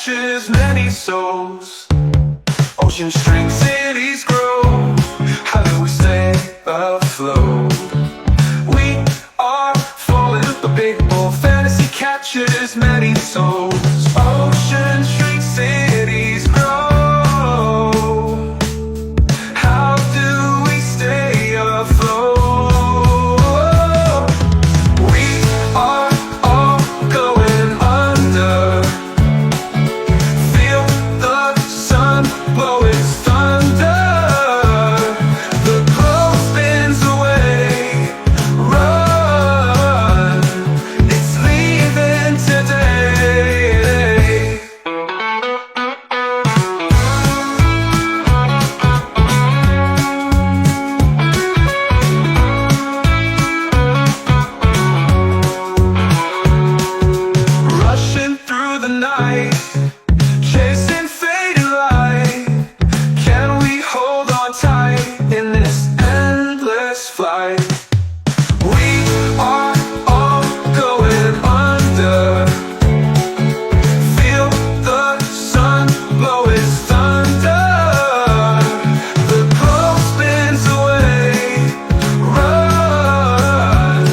catches many souls. Oceans shrink, cities grow. How do we stay afloat? We are falling, the big bull fantasy catches many souls. Oceans shrink, cities grow. How do we stay afloat? We are all going under. Feel the sun blow its thunder. The glow spins away. Run, it's leaving today. Rushing through the night, chasing faded light. Can we hold on tight in this endless flight? We are all going under. Feel the sun blow its thunder. The glow spins away. Run,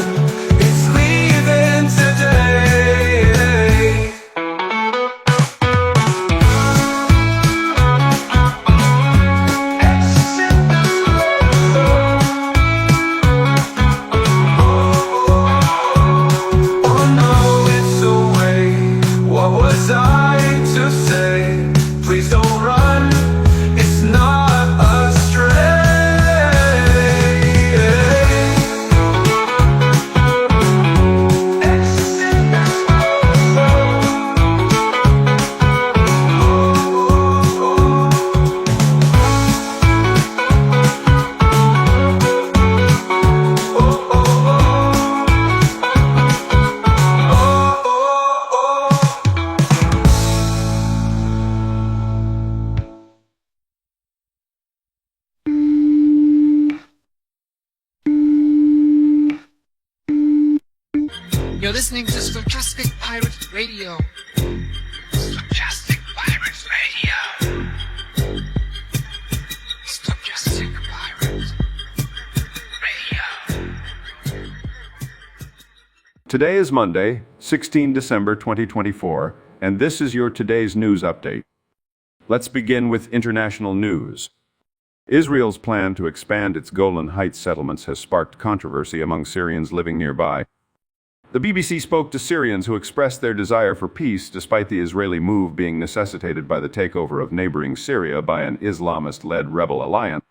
it's leaving today. Oh no, it's away. What was I to say? Please don't run, it's not a You're listening to Stochastic Pirate Radio. Stochastic Pirate Radio. Stochastic Pirate Radio. Today is Monday, 16 December 2024, and this is your today's news update. Let's begin with international news. Israel's plan to expand its Golan Heights settlements has sparked controversy among Syrians living nearby. The BBC spoke to Syrians who expressed their desire for peace despite the Israeli move being necessitated by the takeover of neighboring Syria by an Islamist-led rebel alliance.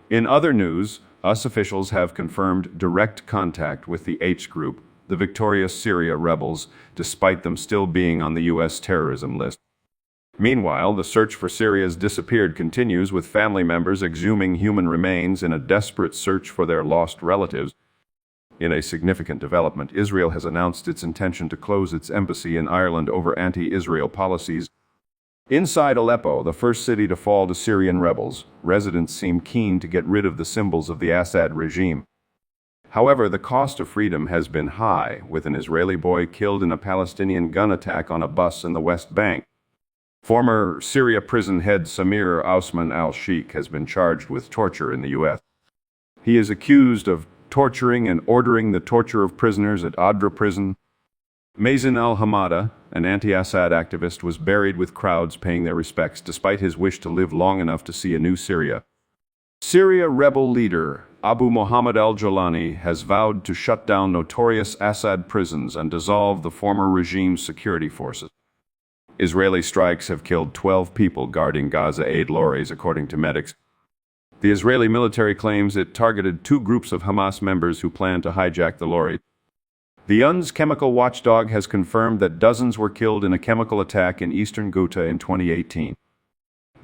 In other news, US officials have confirmed direct contact with the H group, the victorious Syria rebels, despite them still being on the US terrorism list. Meanwhile, the search for Syria's disappeared continues, with family members exhuming human remains in a desperate search for their lost relatives. In a significant development, Israel has announced its intention to close its embassy in Ireland over anti-Israel policies. Inside Aleppo, the first city to fall to Syrian rebels, residents seem keen to get rid of the symbols of the Assad regime. However, the cost of freedom has been high, with an Israeli boy killed in a Palestinian gun attack on a bus in the West Bank. Former Syria prison head Samir Osman al-Sheikh has been charged with torture in the U.S. He is accused of torturing and ordering the torture of prisoners at Adra prison. Mazen al-Hamada, an anti-Assad activist, was buried with crowds paying their respects despite his wish to live long enough to see a new Syria. Syria rebel leader Abu Muhammad al-Jolani has vowed to shut down notorious Assad prisons and dissolve the former regime's security forces. Israeli strikes have killed 12 people guarding Gaza aid lorries, according to medics. The Israeli military claims it targeted 2 groups of Hamas members who planned to hijack the lorry. The UN's chemical watchdog has confirmed that dozens were killed in a chemical attack in eastern Ghouta in 2018.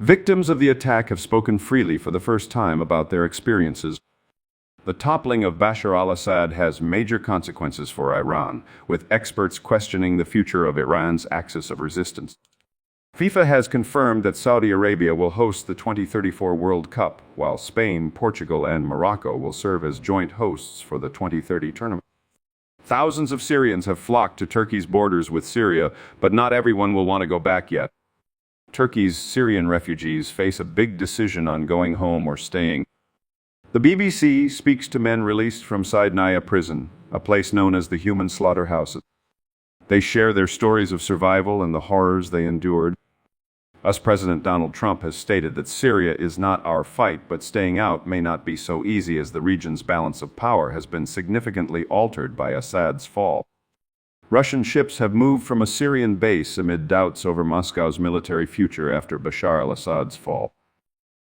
Victims of the attack have spoken freely for the first time about their experiences. The toppling of Bashar al-Assad has major consequences for Iran, with experts questioning the future of Iran's axis of resistance. FIFA has confirmed that Saudi Arabia will host the 2034 World Cup, while Spain, Portugal, and Morocco will serve as joint hosts for the 2030 tournament. Thousands of Syrians have flocked to Turkey's borders with Syria, but not everyone will want to go back yet. Turkey's Syrian refugees face a big decision on going home or staying. The BBC speaks to men released from Saidnaya prison, a place known as the human slaughterhouse. They share their stories of survival and the horrors they endured. US President Donald Trump has stated that Syria is not our fight, but staying out may not be so easy as the region's balance of power has been significantly altered by Assad's fall. Russian ships have moved from a Syrian base amid doubts over Moscow's military future after Bashar al-Assad's fall.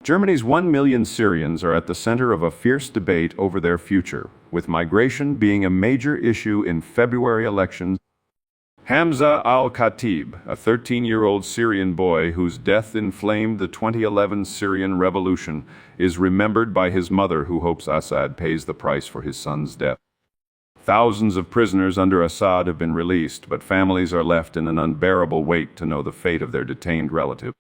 Germany's 1 million Syrians are at the center of a fierce debate over their future, with migration being a major issue in February elections. Hamza al-Khatib, a 13-year-old Syrian boy whose death inflamed the 2011 Syrian revolution, is remembered by his mother, who hopes Assad pays the price for his son's death. Thousands of prisoners under Assad have been released, but families are left in an unbearable wait to know the fate of their detained relative.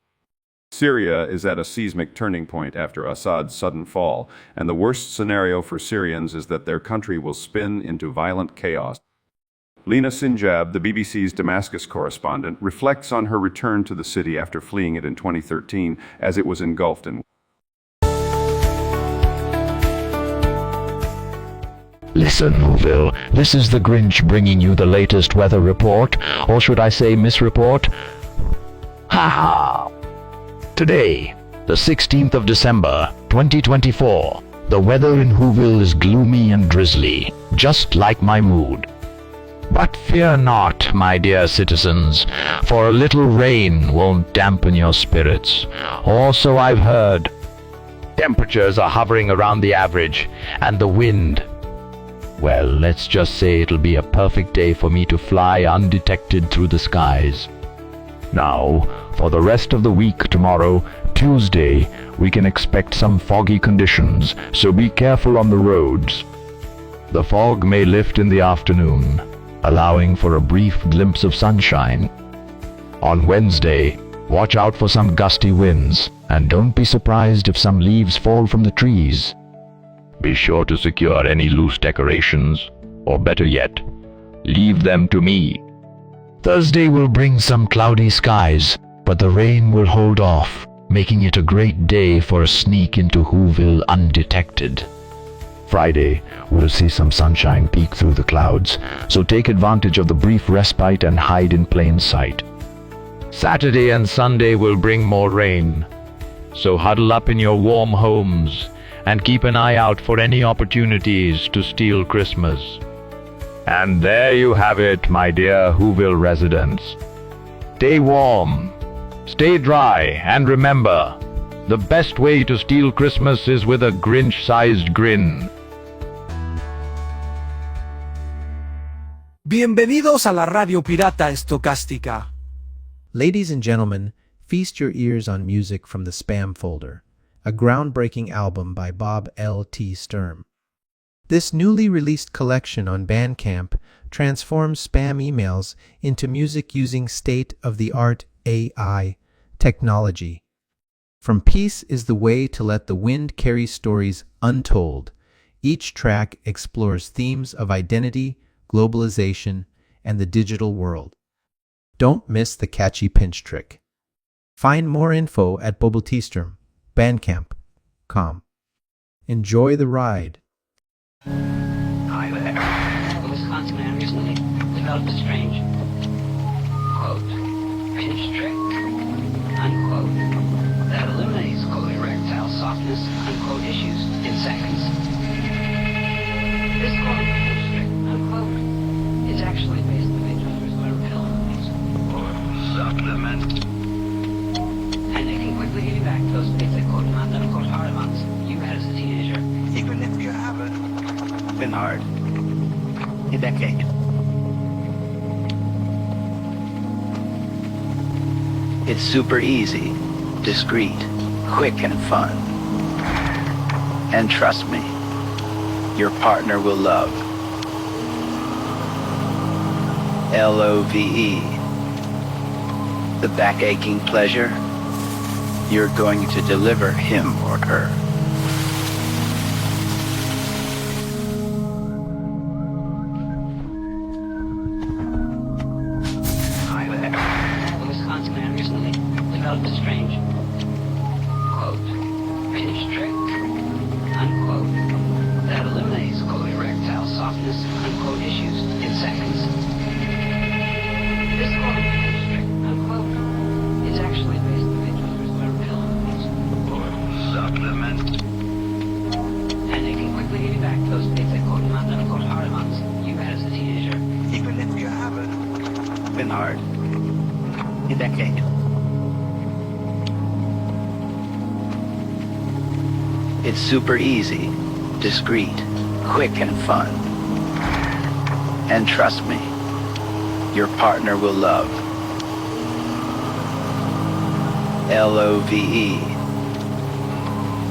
Syria is at a seismic turning point after Assad's sudden fall, and the worst scenario for Syrians is that their country will spin into violent chaos. Lina Sinjab, the BBC's Damascus correspondent, reflects on her return to the city after fleeing it in 2013 as it was engulfed in. Listen, Whoville, this is the Grinch bringing you the latest weather report, or should I say misreport? Ha ha! Today, the 16th of December, 2024, the weather in Whoville is gloomy and drizzly, just like my mood. But fear not, my dear citizens, for a little rain won't dampen your spirits, or so I've heard. Temperatures are hovering around the average, and the wind, well, let's just say it'll be a perfect day for me to fly undetected through the skies. Now, for the rest of the week tomorrow, Tuesday, we can expect some foggy conditions, so be careful on the roads. The fog may lift in the afternoon, allowing for a brief glimpse of sunshine. On Wednesday, watch out for some gusty winds, and don't be surprised if some leaves fall from the trees. Be sure to secure any loose decorations, or better yet, leave them to me. Thursday will bring some cloudy skies, but the rain will hold off, making it a great day for a sneak into Whoville undetected. Friday, we'll see some sunshine peek through the clouds, so take advantage of the brief respite and hide in plain sight. Saturday and Sunday will bring more rain, so huddle up in your warm homes and keep an eye out for any opportunities to steal Christmas. And there you have it, my dear Whoville residents. Stay warm, stay dry, and remember, the best way to steal Christmas is with a Grinch-sized grin. Bienvenidos a la Radio Pirata Estocástica. Ladies and gentlemen, feast your ears on music from the Spam folder, a groundbreaking album by Bob L. T. Sturm. This newly released collection on Bandcamp transforms spam emails into music using state-of-the-art AI technology. From Peace is the Way to Let the Wind Carry Stories Untold, each track explores themes of identity, globalization, and the digital world. Don't miss the catchy pinch trick. Find more info at Bobbletstrom, Bandcamp.com. Enjoy the ride. Hi there. The Wisconsin man recently developed a strange, quote, pinch trick, unquote, that eliminates, quote, erectile softness, unquote, issues in seconds. This, quote, pinch trick, unquote, is actually based on the driver's pills or supplement. And it can quickly get you back to those basic, quote, not unquote, hard months you had as a teenager. Even if you haven't been hard. A decade. It's super easy, discreet, quick and fun. And trust me, your partner will love. LOVE. The back-aching pleasure you're going to deliver him or her. developed a strange, quote, finish trick, unquote, that eliminates, quote, erectile softness, unquote, issues in seconds. This, quote, finish trick, unquote, is actually based on the user's wear pillows or supplement. And they can quickly get you back to those basic, quote, not unquote, hard amounts you had as a teenager. Even if you haven't been hard. A decade. It's super easy, discreet, quick and fun. And trust me, your partner will love. LOVE.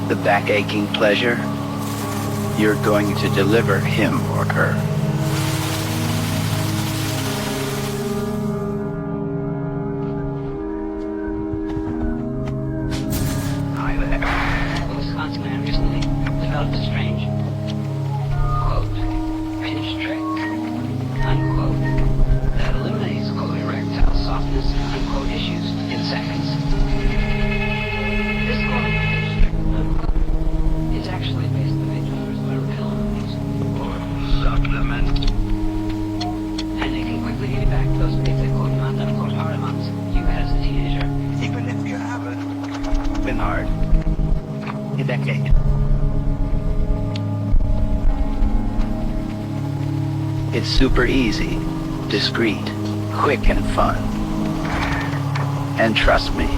The back-aching pleasure you're going to deliver him or her. Wisconsin man recently developed a strange, quote, finish trick, unquote, that eliminates, quote, erectile softness, unquote, issues in seconds. This, quote, finish trick, unquote, is actually based on the user's wear pillows or supplement. And they can quickly get you back to those basic, quote, not unquote, hard amounts you had as a teenager. Even if you haven't been hard. A decade. It's super easy, discreet, quick and fun. And trust me,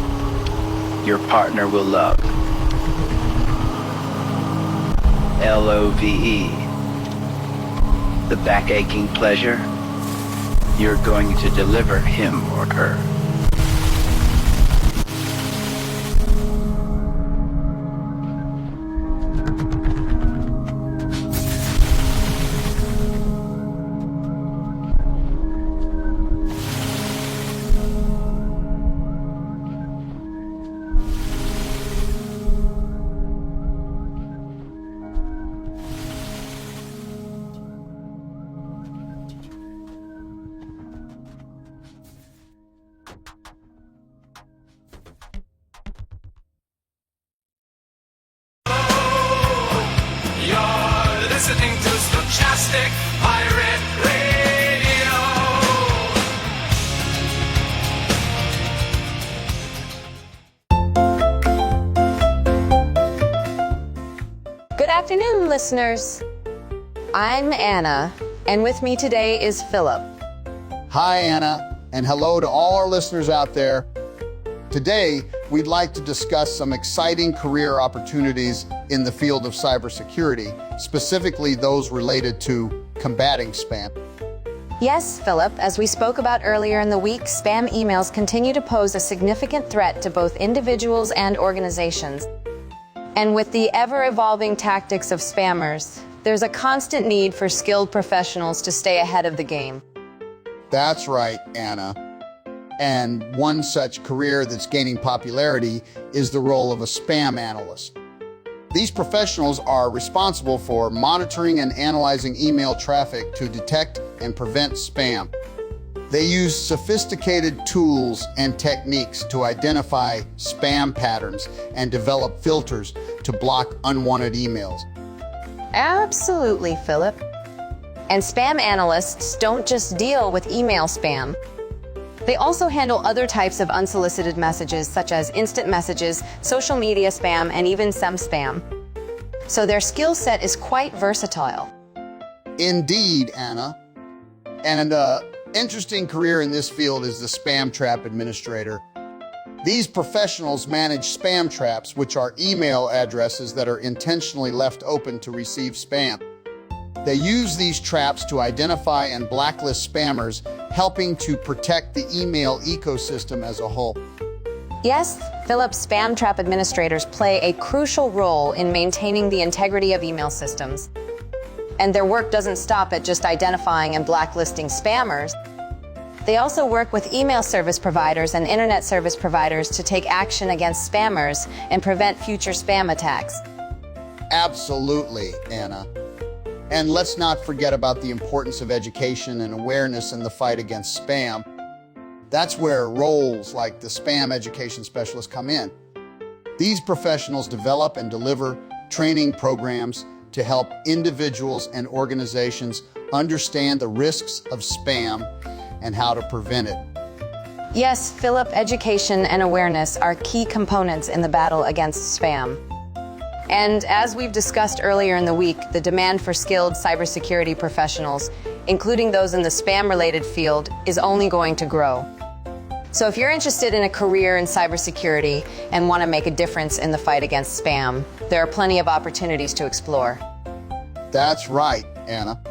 your partner will love. LOVE. The back-aching pleasure you're going to deliver him or her. You're listening to Stochastic Pirate Radio. Good afternoon, listeners. I'm Anna, and with me today is Philip. Hi, Anna, and hello to all our listeners out there. Today, we'd like to discuss some exciting career opportunities in the field of cybersecurity, specifically those related to combating spam. Yes, Philip, as we spoke about earlier in the week, spam emails continue to pose a significant threat to both individuals and organizations. And with the ever-evolving tactics of spammers, there's a constant need for skilled professionals to stay ahead of the game. That's right, Anna. And one such career that's gaining popularity is the role of a spam analyst. These professionals are responsible for monitoring and analyzing email traffic to detect and prevent spam. They use sophisticated tools and techniques to identify spam patterns and develop filters to block unwanted emails. Absolutely, Philip. And spam analysts don't just deal with email spam. They also handle other types of unsolicited messages, such as instant messages, social media spam, and even some spam. So their skill set is quite versatile. Indeed, Anna. And an interesting career in this field is the spam trap administrator. These professionals manage spam traps, which are email addresses that are intentionally left open to receive spam. They use these traps to identify and blacklist spammers, helping to protect the email ecosystem as a whole. Yes, Philip, spam trap administrators play a crucial role in maintaining the integrity of email systems. And their work doesn't stop at just identifying and blacklisting spammers. They also work with email service providers and internet service providers to take action against spammers and prevent future spam attacks. Absolutely, Anna. And let's not forget about the importance of education and awareness in the fight against spam. That's where roles like the spam education specialist come in. These professionals develop and deliver training programs to help individuals and organizations understand the risks of spam and how to prevent it. Yes, Philip, education and awareness are key components in the battle against spam. And as we've discussed earlier in the week, the demand for skilled cybersecurity professionals, including those in the spam-related field, is only going to grow. So if you're interested in a career in cybersecurity and want to make a difference in the fight against spam, there are plenty of opportunities to explore. That's right, Anna.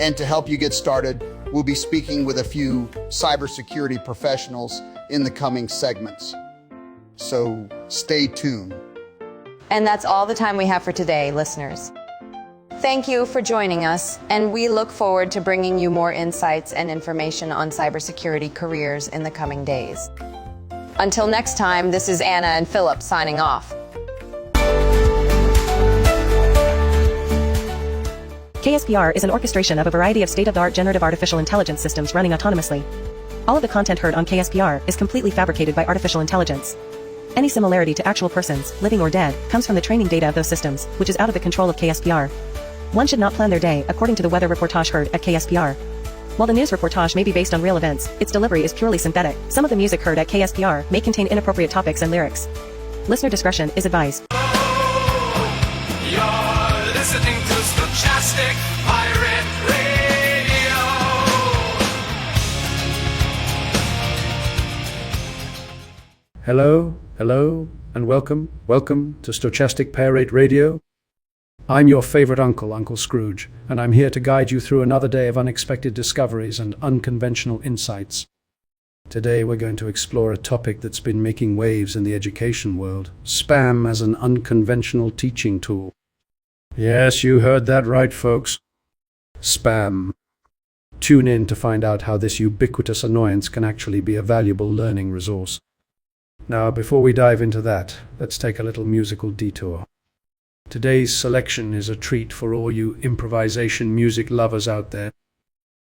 And to help you get started, we'll be speaking with a few cybersecurity professionals in the coming segments. So stay tuned. And that's all the time we have for today, listeners. Thank you for joining us, and we look forward to bringing you more insights and information on cybersecurity careers in the coming days. Until next time, this is Anna and Philip signing off. KSPR is an orchestration of a variety of state-of-the-art generative artificial intelligence systems running autonomously. All of the content heard on KSPR is completely fabricated by artificial intelligence. Any similarity to actual persons, living or dead, comes from the training data of those systems, which is out of the control of KSPR. One should not plan their day according to the weather reportage heard at KSPR. While the news reportage may be based on real events, its delivery is purely synthetic. Some of the music heard at KSPR may contain inappropriate topics and lyrics. Listener discretion is advised. You're listening to Stochastic Pirate Radio. Hello, and welcome to Stochastic Pirate Radio. I'm your favorite uncle, Uncle Scrooge, and I'm here to guide you through another day of unexpected discoveries and unconventional insights. Today we're going to explore a topic that's been making waves in the education world: spam as an unconventional teaching tool. Yes, you heard that right, folks. Spam. Tune in to find out how this ubiquitous annoyance can actually be a valuable learning resource. Now, before we dive into that, let's take a little musical detour. Today's selection is a treat for all you improvisation music lovers out there.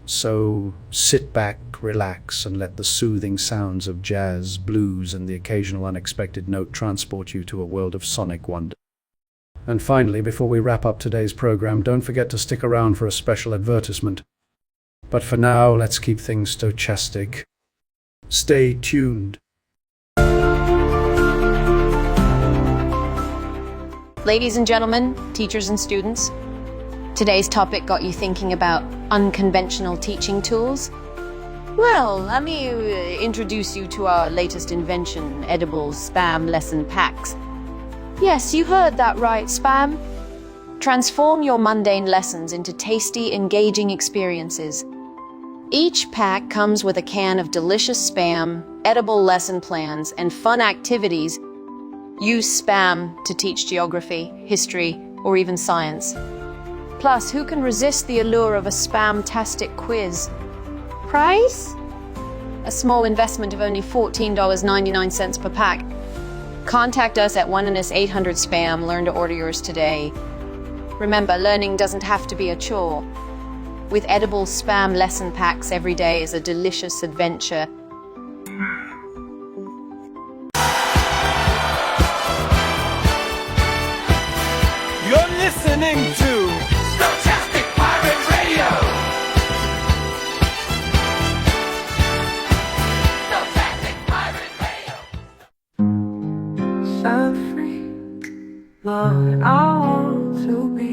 So sit back, relax, and let the soothing sounds of jazz, blues, and the occasional unexpected note transport you to a world of sonic wonder. And finally, before we wrap up today's program, don't forget to stick around for a special advertisement. But for now, let's keep things stochastic. Stay tuned. Ladies and gentlemen, teachers and students, today's topic got you thinking about unconventional teaching tools? Well, let me introduce you to our latest invention, edible spam lesson packs. Yes, you heard that right, spam. Transform your mundane lessons into tasty, engaging experiences. Each pack comes with a can of delicious spam, edible lesson plans, and fun activities. Use spam to teach geography, history, or even science. Plus, who can resist the allure of a spam-tastic quiz? Price? A small investment of only $14.99 per pack. Contact us at 1-800-SPAM. Learn to order yours today. Remember, learning doesn't have to be a chore. With edible spam lesson packs, every day is a delicious adventure. You're listening to Stochastic Pirate Radio. Stochastic Pirate Radio. Set free, Lord, I want to be.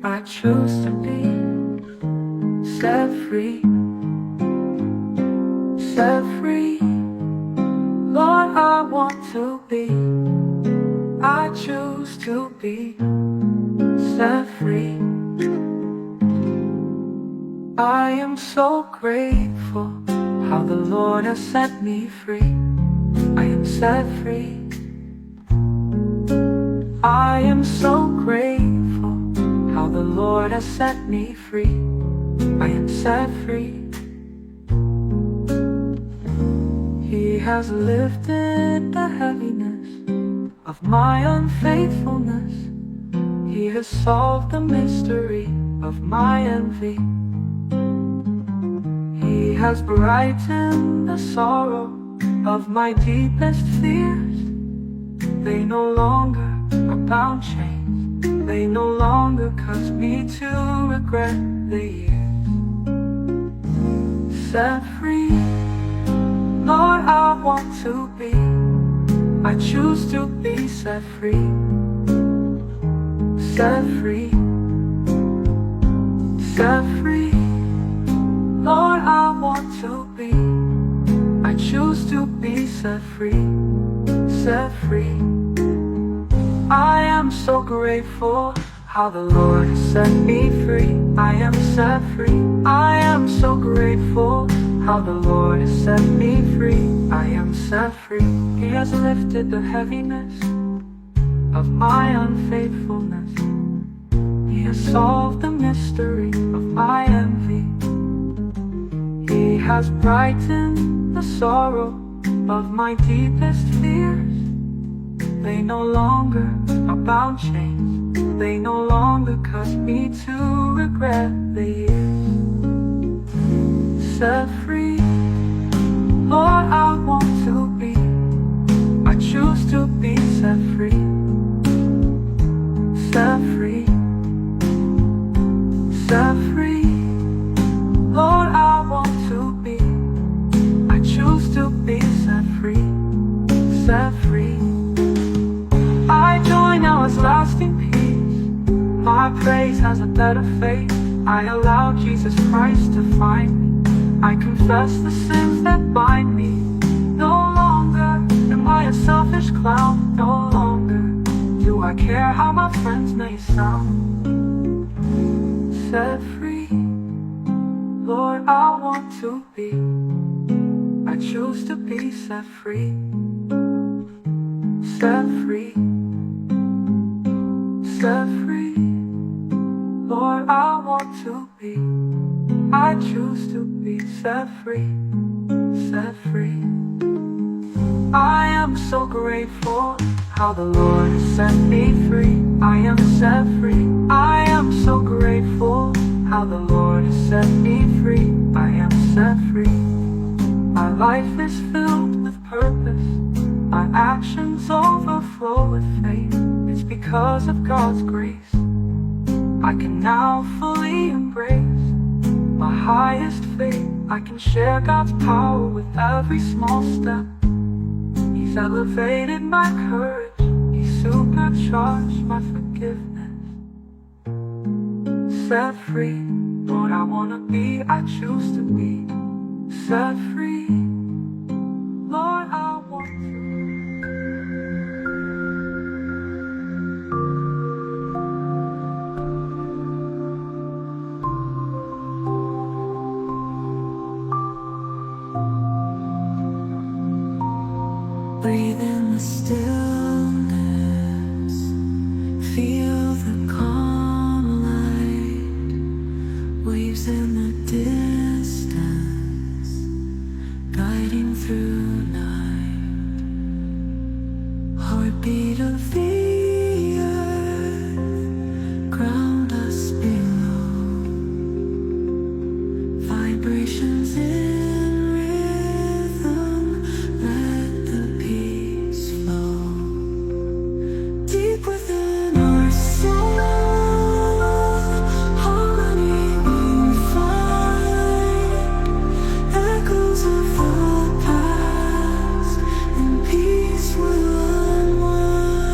I choose to be set free. Set free, Lord, I want to be. I choose to be set free. I am so grateful how the Lord has set me free. I am set free. I am so grateful how the Lord has set me free. I am set free. He has lifted the heaviness of my unfaithfulness. He has solved the mystery of my envy. He He has brightened the sorrow of my deepest fears. They no longer are bound chains. They no longer cause me to regret the years. Set free, Lord, I want to be. I choose to be set free. Set free, set free, Lord, I want to be. I choose to be set free, set free. I am so grateful how the Lord has set me free. I am set free. I am so grateful how the Lord has set me free. I am set free. He has lifted the heaviness of my unfaithfulness. He has solved the mystery of my envy. He has brightened the sorrow of my deepest fears. They no longer are bound chains. They no longer cause me to regret the years. Set free, Lord, I want to be. I choose to be set free. Set free, set free, Lord, I want to be. I choose to be set free, set free. I join now as lasting peace. My praise has a better face. I allow Jesus Christ to find me. I confess the sins that bind me. No longer am I a selfish clown. No longer do I care how my friends may sound. Set free, Lord, I want to be. I choose to be set free. Set free, set free, Lord, I want to be. I choose to be set free, set free. I am so grateful how the Lord has set me free. I am set free. I am so grateful how the Lord has set me free. I am set free. My life is filled with purpose. My actions overflow with faith. It's because of God's grace I can now fully embrace my highest faith. I can share God's power with every small step. He's elevated my courage. He's supercharged my forgiveness. Set free, Lord, I wanna be. I choose to be set free. Lord, I want to. Breathe in the stillness, feel the calm light, waves in the distance, guiding through night, heartbeat of the earth, ground us below, vibrations in within our soul, harmony we find, echoes of the past, and peace will unwind.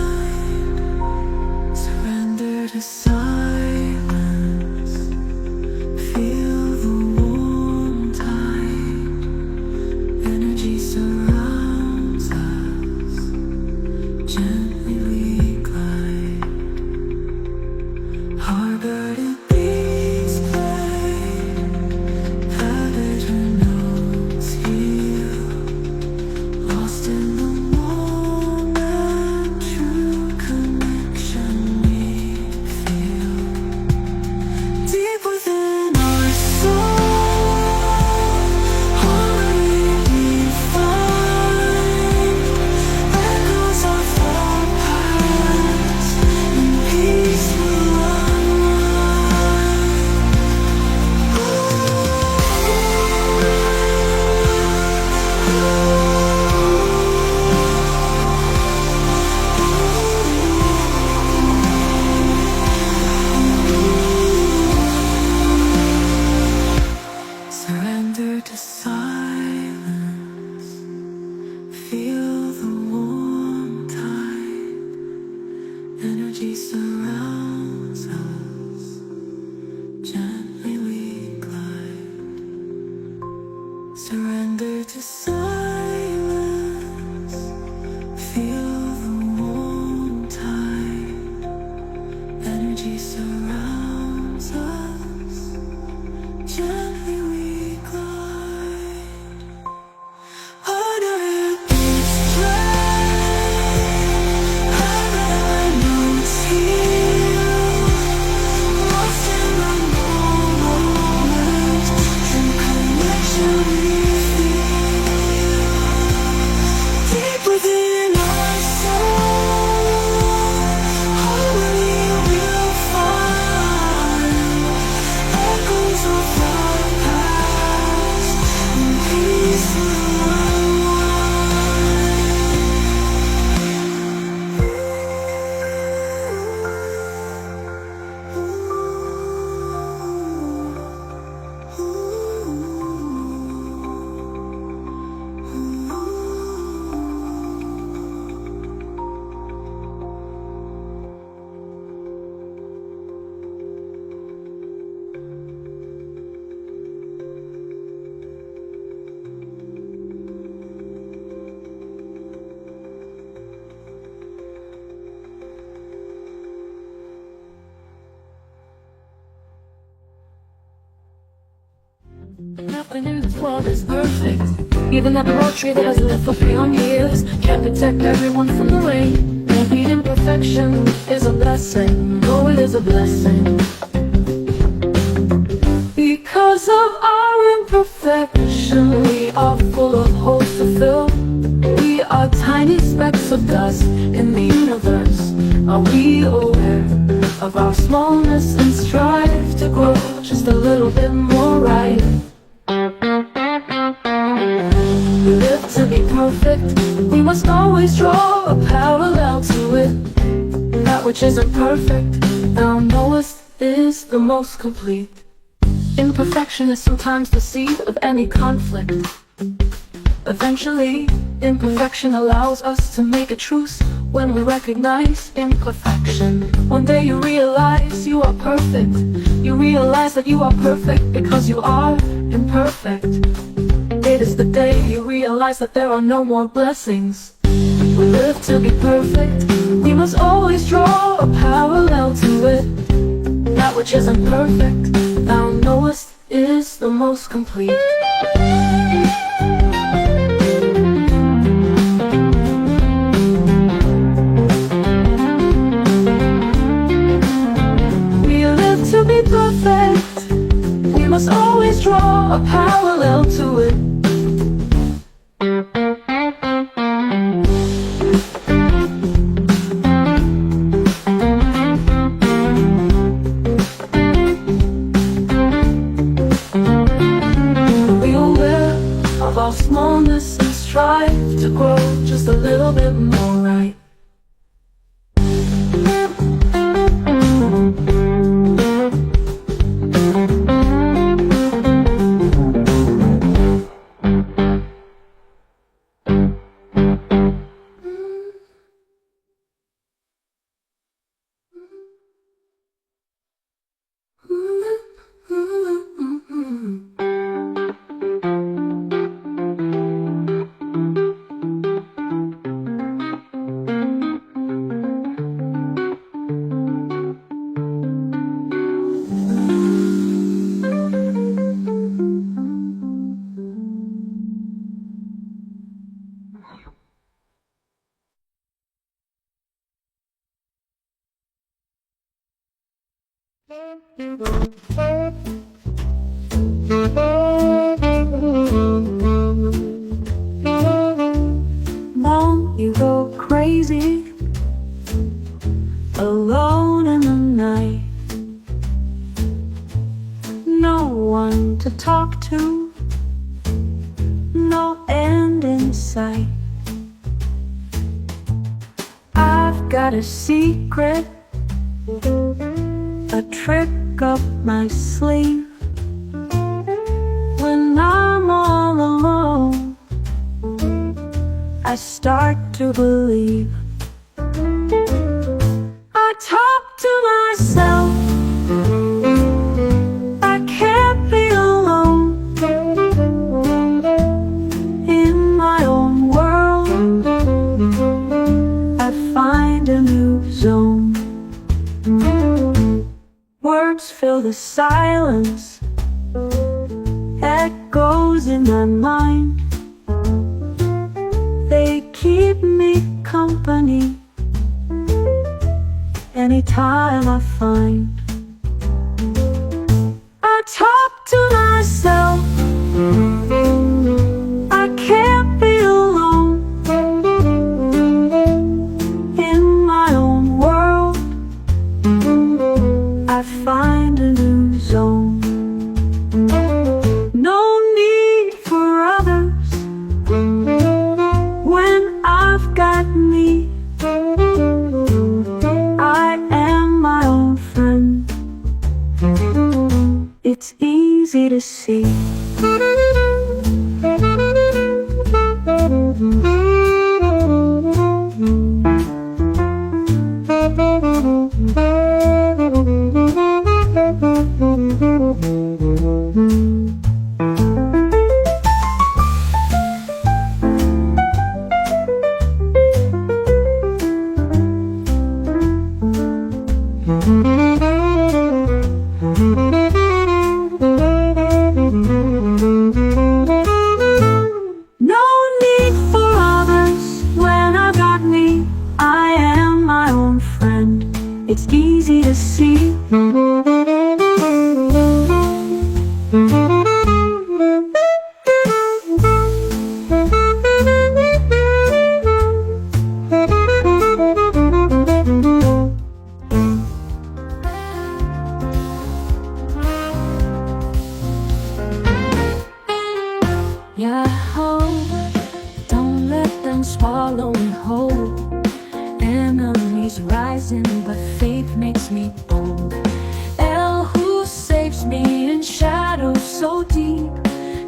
this world is perfect. Even that poetry that has lived for 300 years can't protect everyone from the rain. Maybe imperfection is a blessing. Oh, it is a blessing. Because of our imperfection, we are full of holes to fill. We are tiny specks of dust in the universe. Are we aware of our smallness and strive to grow just a little bit more right? We live to be perfect. We must always draw a parallel to it. That which isn't perfect, thou knowest, is the most complete. Imperfection is sometimes the seed of any conflict. Eventually, imperfection allows us to make a truce when we recognize imperfection. One day you realize you are perfect. You realize that you are perfect because you are imperfect. It is the day you realize that there are no more blessings. We live to be perfect. We must always draw a parallel to it. That which isn't perfect, thou knowest, is the most complete. We live to be perfect. We must always draw a parallel to it. Our smallness and strive to grow just a little bit more right. Won't you go crazy alone in the night? No one to talk to, no end in sight. I've got a secret, a trick up my sleeve. When I'm all alone, I start to believe. I talk to myself, I can't be alone in my own world. I find a new zone. Words fill the silence, echoes in my mind. They keep me company anytime I find. I talk to myself, I can't be alone in my own world. I find a new zone. No need for others when I've got me. I am my own friend. It's easy to see. see. Don't let them swallow me whole. Enemies rising, but faith makes me bold. El who saves me in shadows so deep,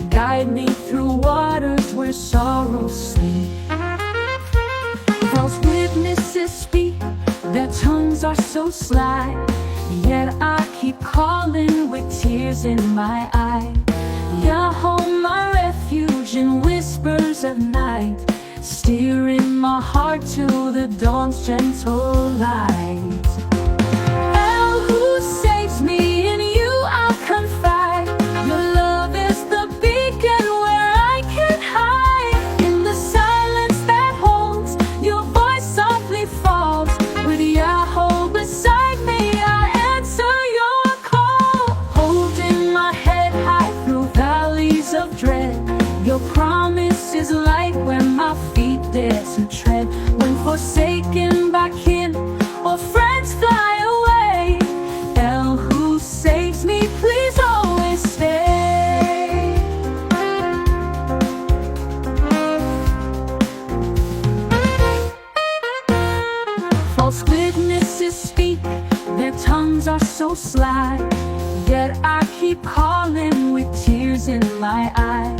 guide me through waters where sorrows sleep. False witnesses speak, their tongues are so sly, yet I keep calling with tears in my eye. Yahweh, my refuge in whispers of night, steering my heart to the dawn's gentle light. El who saves me, in you I'll confide. Your love is the beacon where I can hide. In the silence that holds, your voice softly falls. With Yahweh beside me, I answer your call. Holding my head high through valleys of dread, your promise is light where my feet dare to tread. When forsaken by kin or friends fly away, El who saves me, please always stay. False witnesses speak, their tongues are so sly, yet I keep calling with tears in my eye.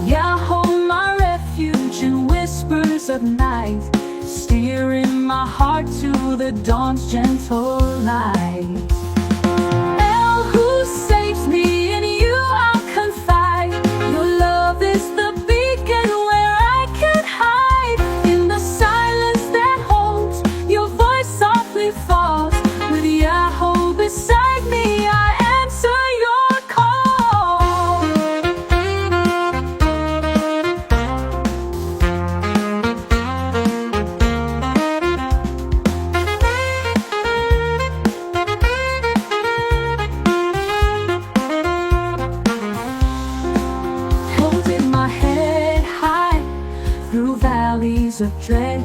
Yahweh, my refuge in whispers of night, steering my heart to the dawn's gentle light. El who saves me, in you I'll confide. Your love is the beacon where I can hide. In the silence that holds, your voice softly falls. With Yahweh beside me, I answer your call. Holding my head high through valleys of dread,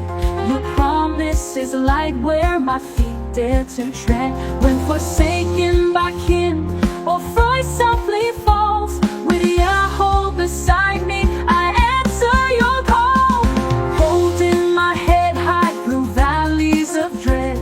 your promise is light where my feet dare to tread. When forsaken by kin or voice softly falls, with Yahweh beside me, I answer your call. Holding my head high through valleys of dread,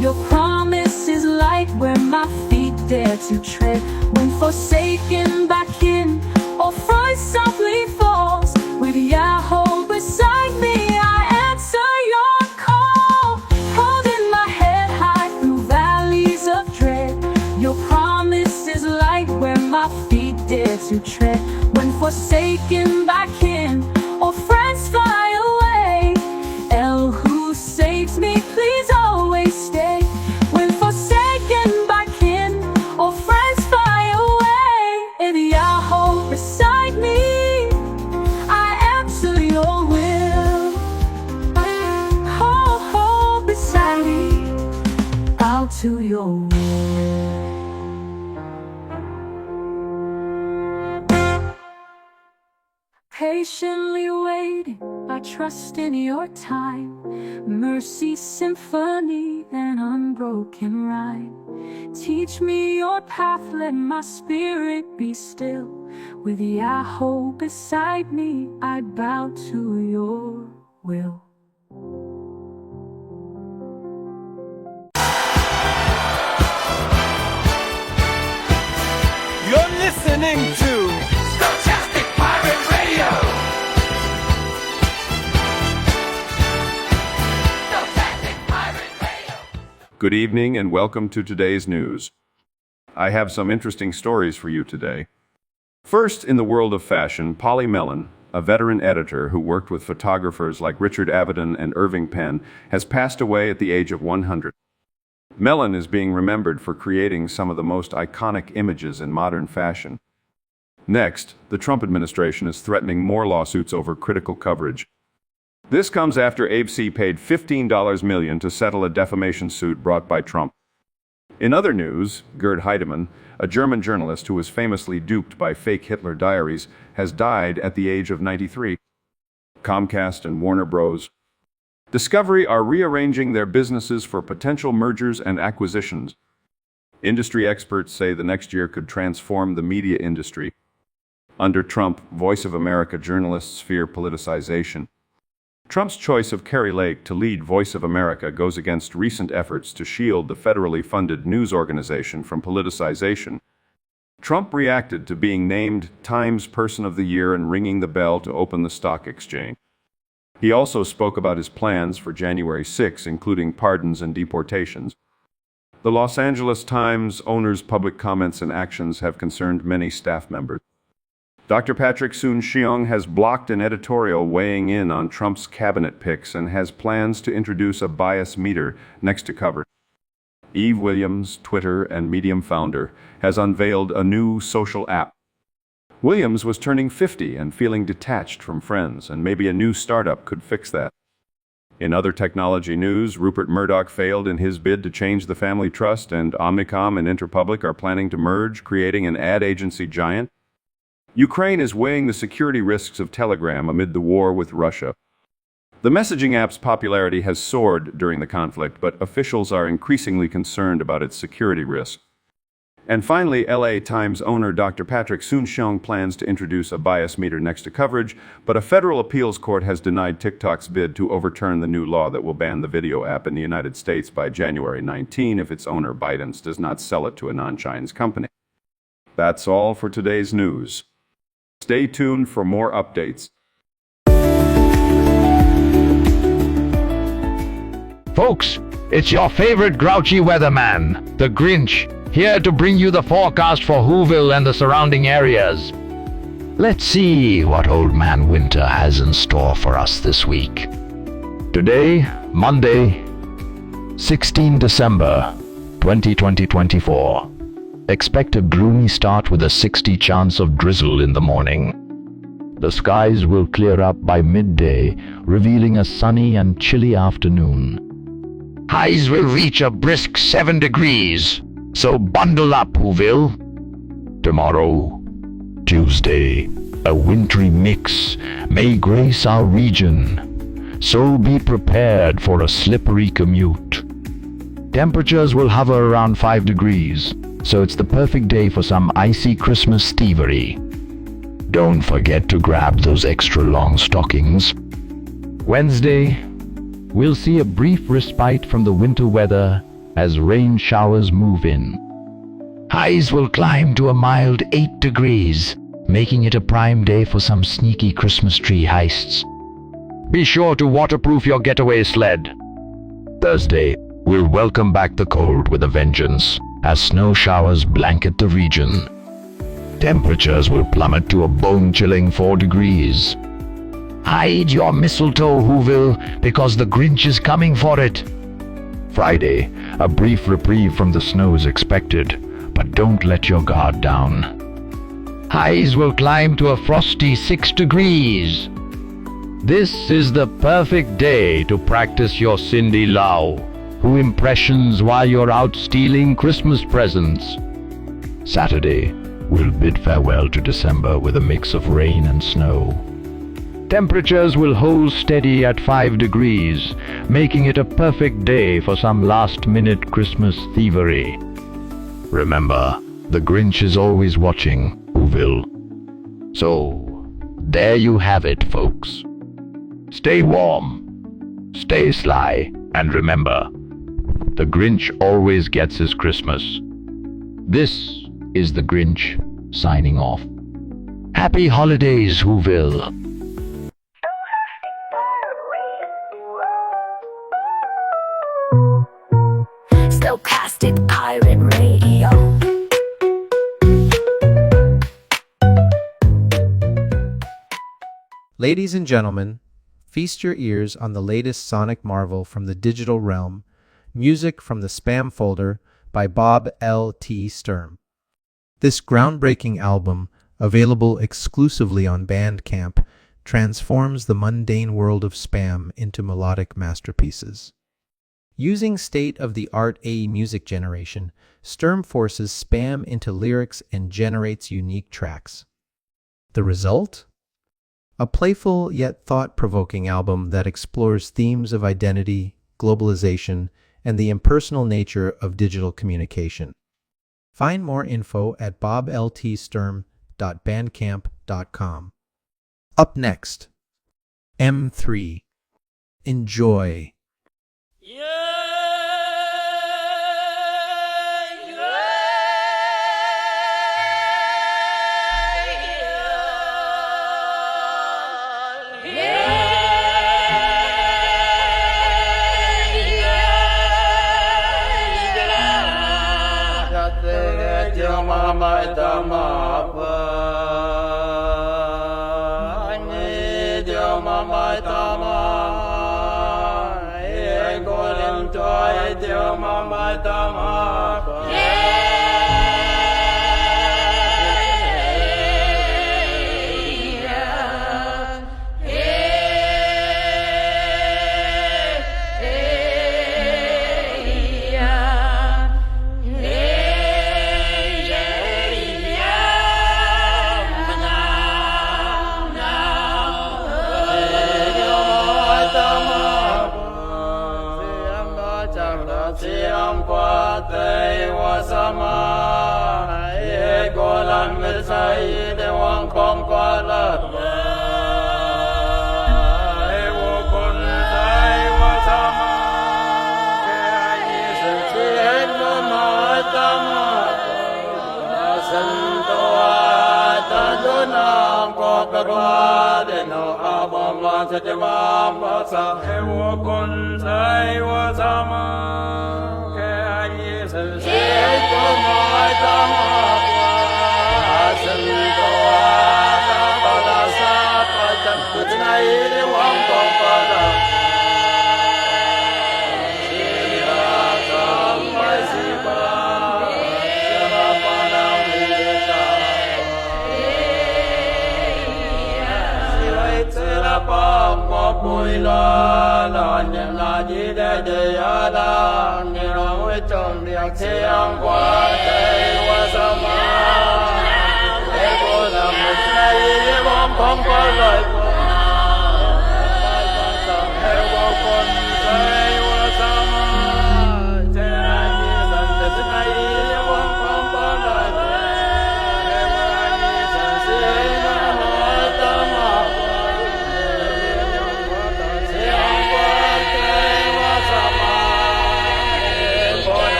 your promise is light where my feet dare to tread. When forsaken by kin or voice softly falls, with Yahweh beside me, I answer your call. Holding my head high through valleys of dread, your promise is light where my feet dare to tread. When forsaken by kin or friends fly away, El who saves me, please always stay. When forsaken by kin or friends fly away, in Yahweh beside me, I answer your will. Oh, beside me, bow to your will. Patiently waiting, I trust in your time. Mercy symphony and unbroken rhyme. Teach me your path, let my spirit be still. With Yahweh beside me, I bow to your will. You're listening to Stochastic Pirate Radio. Stochastic Pirate Radio. Good evening and welcome to today's news. I have some interesting stories for you today. First, in the world of fashion, Polly Mellon, a veteran editor who worked with photographers like Richard Avedon and Irving Penn, has passed away at the age of 100. Mellon is being remembered for creating some of the most iconic images in modern fashion. Next, the Trump administration is threatening more lawsuits over critical coverage. This comes after ABC paid $15 million to settle a defamation suit brought by Trump. In other news, Gerd Heidemann, a German journalist who was famously duped by fake Hitler diaries, has died at the age of 93. Comcast and Warner Bros. Discovery are rearranging their businesses for potential mergers and acquisitions. Industry experts say the next year could transform the media industry. Under Trump, Voice of America journalists fear politicization. Trump's choice of Kari Lake to lead Voice of America goes against recent efforts to shield the federally funded news organization from politicization. Trump reacted to being named Times Person of the Year and ringing the bell to open the stock exchange. He also spoke about his plans for January 6, including pardons and deportations. The Los Angeles Times owner's public comments and actions have concerned many staff members. Dr. Patrick Soon-Shiong has blocked an editorial weighing in on Trump's cabinet picks and has plans to introduce a bias meter next to cover. Eve Williams, Twitter and Medium founder, has unveiled a new social app. Williams was turning 50 and feeling detached from friends, and maybe a new startup could fix that. In other technology news, Rupert Murdoch failed in his bid to change the family trust, and Omnicom and Interpublic are planning to merge, creating an ad agency giant. Ukraine is weighing the security risks of Telegram amid the war with Russia. The messaging app's popularity has soared during the conflict, but officials are increasingly concerned about its security risks. And finally, LA Times owner Dr. Patrick Soon-Shiong plans to introduce a bias meter next to coverage, but a federal appeals court has denied TikTok's bid to overturn the new law that will ban the video app in the United States by January 19 if its owner, ByteDance, does not sell it to a non-Chinese company. That's all for today's news. Stay tuned for more updates. Folks, it's your favorite grouchy weatherman, the Grinch, here to bring you the forecast for Whoville and the surrounding areas. Let's see what Old Man Winter has in store for us this week. Today, Monday, 16 December 2024. Expect a gloomy start with a 60% chance of drizzle in the morning. The skies will clear up by midday, revealing a sunny and chilly afternoon. Highs will reach a brisk 7 degrees, so bundle up, Whoville. Tomorrow, Tuesday, a wintry mix may grace our region, so be prepared for a slippery commute. Temperatures will hover around 5 degrees, so it's the perfect day for some icy Christmas thievery. Don't forget to grab those extra long stockings. Wednesday, we'll see a brief respite from the winter weather as rain showers move in. Highs will climb to a mild 8 degrees, making it a prime day for some sneaky Christmas tree heists. Be sure to waterproof your getaway sled. Thursday, we'll welcome back the cold with a vengeance as snow showers blanket the region. Temperatures will plummet to a bone-chilling 4 degrees. Hide your mistletoe, Whoville, because the Grinch is coming for it. Friday, a brief reprieve from the snow is expected, but don't let your guard down. Highs will climb to a frosty 6 degrees. This is the perfect day to practice your Cindy Lau, who impressions while you're out stealing Christmas presents. Saturday, we'll bid farewell to December with a mix of rain and snow. Temperatures will hold steady at 5 degrees, making it a perfect day for some last-minute Christmas thievery. Remember, the Grinch is always watching, Whoville. So, there you have it, folks. Stay warm, stay sly, and remember, the Grinch always gets his Christmas. This is the Grinch signing off. Happy holidays, Whoville. Stochastic Pirate Radio. Ladies and gentlemen, feast your ears on the latest sonic marvel from the digital realm, music from the spam folder by Bob L.T. Sturm. This groundbreaking album, available exclusively on Bandcamp, transforms the mundane world of spam into melodic masterpieces. Using state-of-the-art AI music generation, Sturm forces spam into lyrics and generates unique tracks. The result? A playful yet thought-provoking album that explores themes of identity, globalization, and the impersonal nature of digital communication. Find more info at bobltsturm.bandcamp.com. Up next, M3. Enjoy.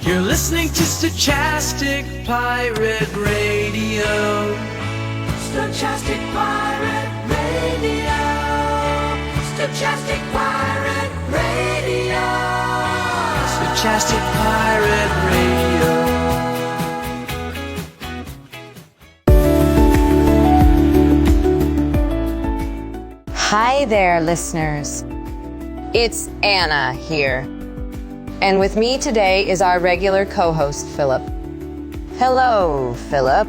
You're listening to Stochastic Pirate Radio. Stochastic Pirate Radio. Stochastic Pirate Radio. Stochastic Pirate Radio. Hi there, listeners. It's Anna here. And with me today is our regular co-host, Philip. Hello, Philip.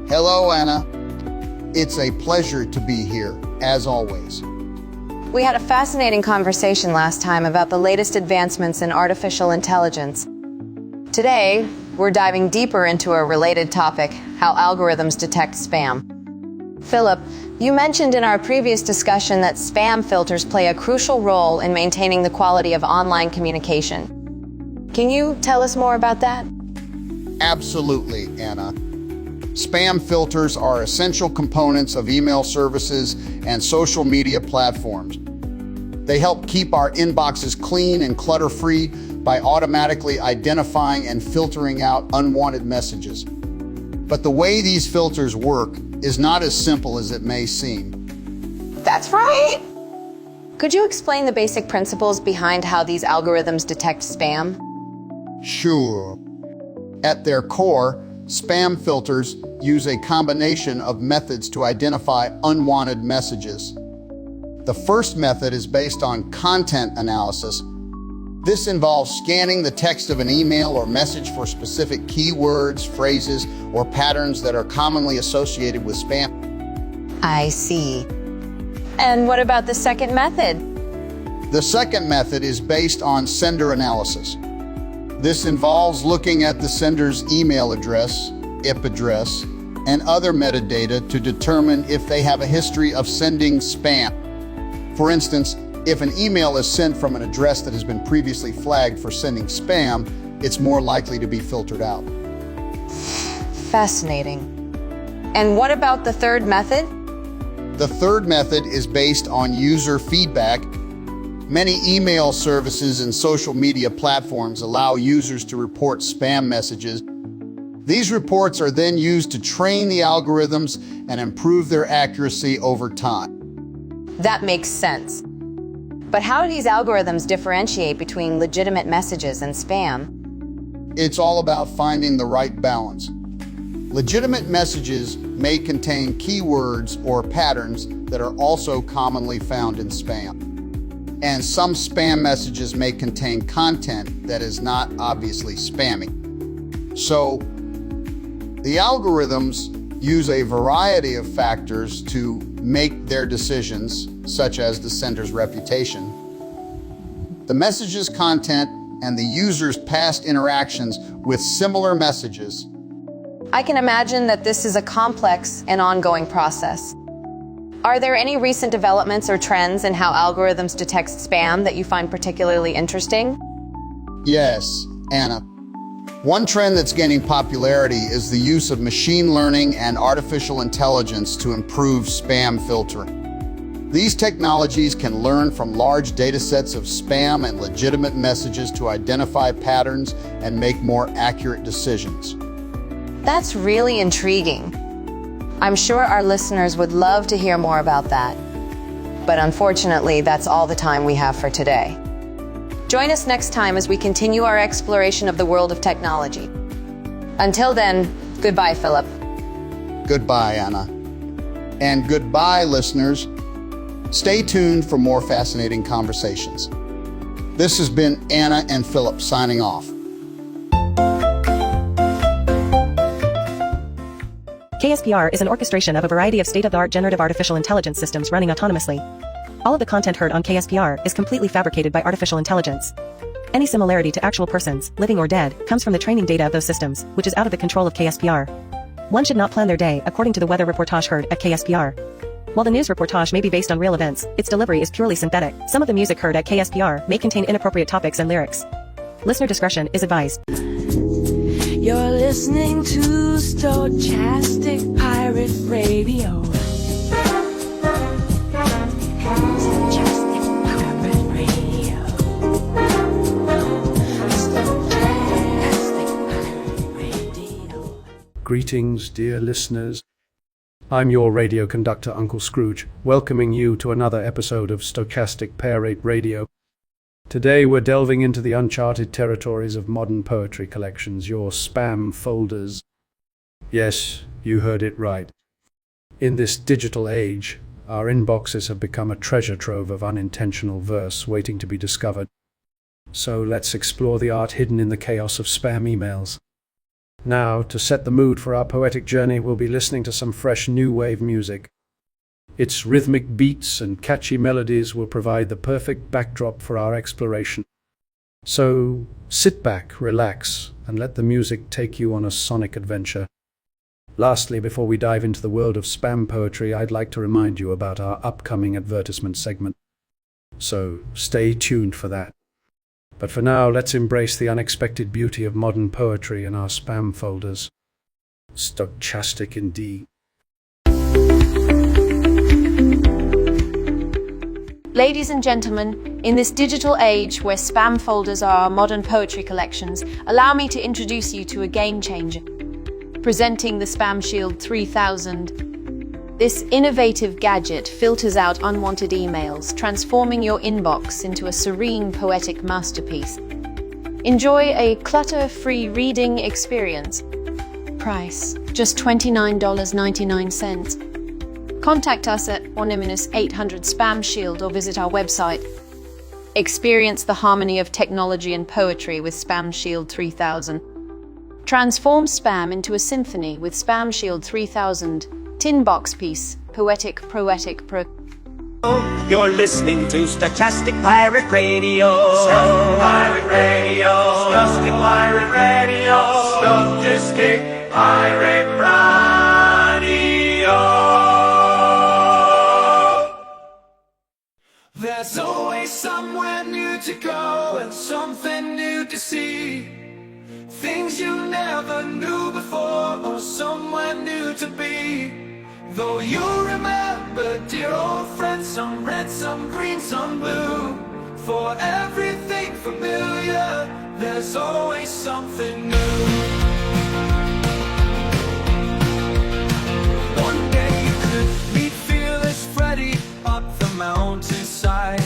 Hello, Anna. It's a pleasure to be here, as always. We had a fascinating conversation last time about the latest advancements in artificial intelligence. Today, we're diving deeper into a related topic, how algorithms detect spam. Philip, you mentioned in our previous discussion that spam filters play a crucial role in maintaining the quality of online communication. Can you tell us more about that? Absolutely, Anna. Spam filters are essential components of email services and social media platforms. They help keep our inboxes clean and clutter-free by automatically identifying and filtering out unwanted messages. But the way these filters work is not as simple as it may seem. That's right! Could you explain the basic principles behind how these algorithms detect spam? Sure. At their core, spam filters use a combination of methods to identify unwanted messages. The first method is based on content analysis. This involves scanning the text of an email or message for specific keywords, phrases, or patterns that are commonly associated with spam. I see. And what about the second method? The second method is based on sender analysis. This involves looking at the sender's email address, IP address, and other metadata to determine if they have a history of sending spam. For instance, if an email is sent from an address that has been previously flagged for sending spam, it's more likely to be filtered out. Fascinating. And what about the third method? The third method is based on user feedback. Many email services and social media platforms allow users to report spam messages. These reports are then used to train the algorithms and improve their accuracy over time. That makes sense. But how do these algorithms differentiate between legitimate messages and spam? It's all about finding the right balance. Legitimate messages may contain keywords or patterns that are also commonly found in spam. And some spam messages may contain content that is not obviously spammy. So, the algorithms use a variety of factors to make their decisions, such as the sender's reputation, the message's content, and the user's past interactions with similar messages. I can imagine that this is a complex and ongoing process. Are there any recent developments or trends in how algorithms detect spam that you find particularly interesting? Yes, Anna. One trend that's gaining popularity is the use of machine learning and artificial intelligence to improve spam filtering. These technologies can learn from large data sets of spam and legitimate messages to identify patterns and make more accurate decisions. That's really intriguing. I'm sure our listeners would love to hear more about that. But unfortunately, that's all the time we have for today. Join us next time as we continue our exploration of the world of technology. Until then, goodbye, Philip. Goodbye, Anna. And goodbye, listeners. Stay tuned for more fascinating conversations. This has been Anna and Philip signing off. KSPR is an orchestration of a variety of state-of-the-art generative artificial intelligence systems running autonomously. All of the content heard on KSPR is completely fabricated by artificial intelligence. Any similarity to actual persons, living or dead, comes from the training data of those systems, which is out of the control of KSPR. One should not plan their day according to the weather reportage heard at KSPR. While the news reportage may be based on real events, its delivery is purely synthetic. Some of the music heard at KSPR may contain inappropriate topics and lyrics. Listener discretion is advised. You're listening to Stochastic Pirate Radio. Stochastic Pirate Radio. Stochastic Pirate Radio. Greetings, dear listeners. I'm your radio conductor, Uncle Scrooge, welcoming you to another episode of Stochastic Pirate Radio. Today we're delving into the uncharted territories of modern poetry collections, your spam folders. Yes, you heard it right. In this digital age, our inboxes have become a treasure trove of unintentional verse waiting to be discovered. So let's explore the art hidden in the chaos of spam emails. Now, to set the mood for our poetic journey, we'll be listening to some fresh new wave music. Its rhythmic beats and catchy melodies will provide the perfect backdrop for our exploration. So, sit back, relax, and let the music take you on a sonic adventure. Lastly, before we dive into the world of spam poetry, I'd like to remind you about our upcoming advertisement segment. So, stay tuned for that. But for now, let's embrace the unexpected beauty of modern poetry in our spam folders. Stochastic indeed. Ladies and gentlemen, in this digital age where spam folders are our modern poetry collections, allow me to introduce you to a game changer. Presenting the Spam Shield 3000. This innovative gadget filters out unwanted emails, transforming your inbox into a serene poetic masterpiece. Enjoy a clutter-free reading experience. Price, just $29.99. Contact us at #800 Spam Shield or visit our website. Experience the harmony of technology and poetry with Spam Shield 3000. Transform spam into a symphony with Spam Shield 3000. Tin box piece. Poetic. You're listening to Stochastic Pirate Radio. Pirate Radio. Stochastic Pirate Radio. Stochastic Pirate Radio. There's always somewhere new to go and something new to see. Things you never knew before or somewhere new to be. Though you remember, dear old friends, some red, some green, some blue. For everything familiar, there's always something new. One day you could meet fearless Freddy up the mountainside,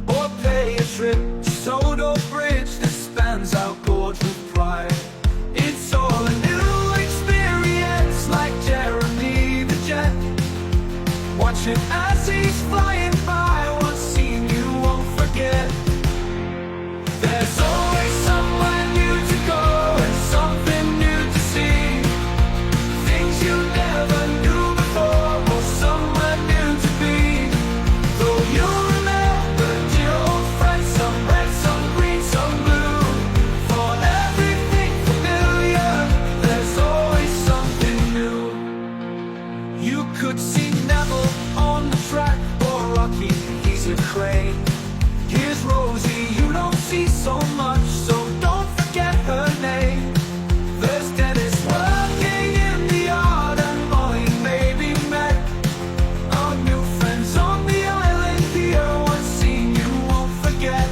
or pay a trip to Soto Bridge that spans out gorge with pride. It's all a new experience, like Jeremy the Jet. Watch him as he's flying by, one scene you won't forget. There's always somewhere new to go and something new to see. Things you never knew before or somewhere new to be. Though you remember, dear old friends, some red, some green, some blue. For everything familiar, there's always something new. You could see Neville on the track, or Rocky, he's a crane. Here's Rosie, you don't see so much, so don't forget her name. There's Dennis working in the yard, and Molly maybe met. Our new friends on the island here, one scene you won't forget.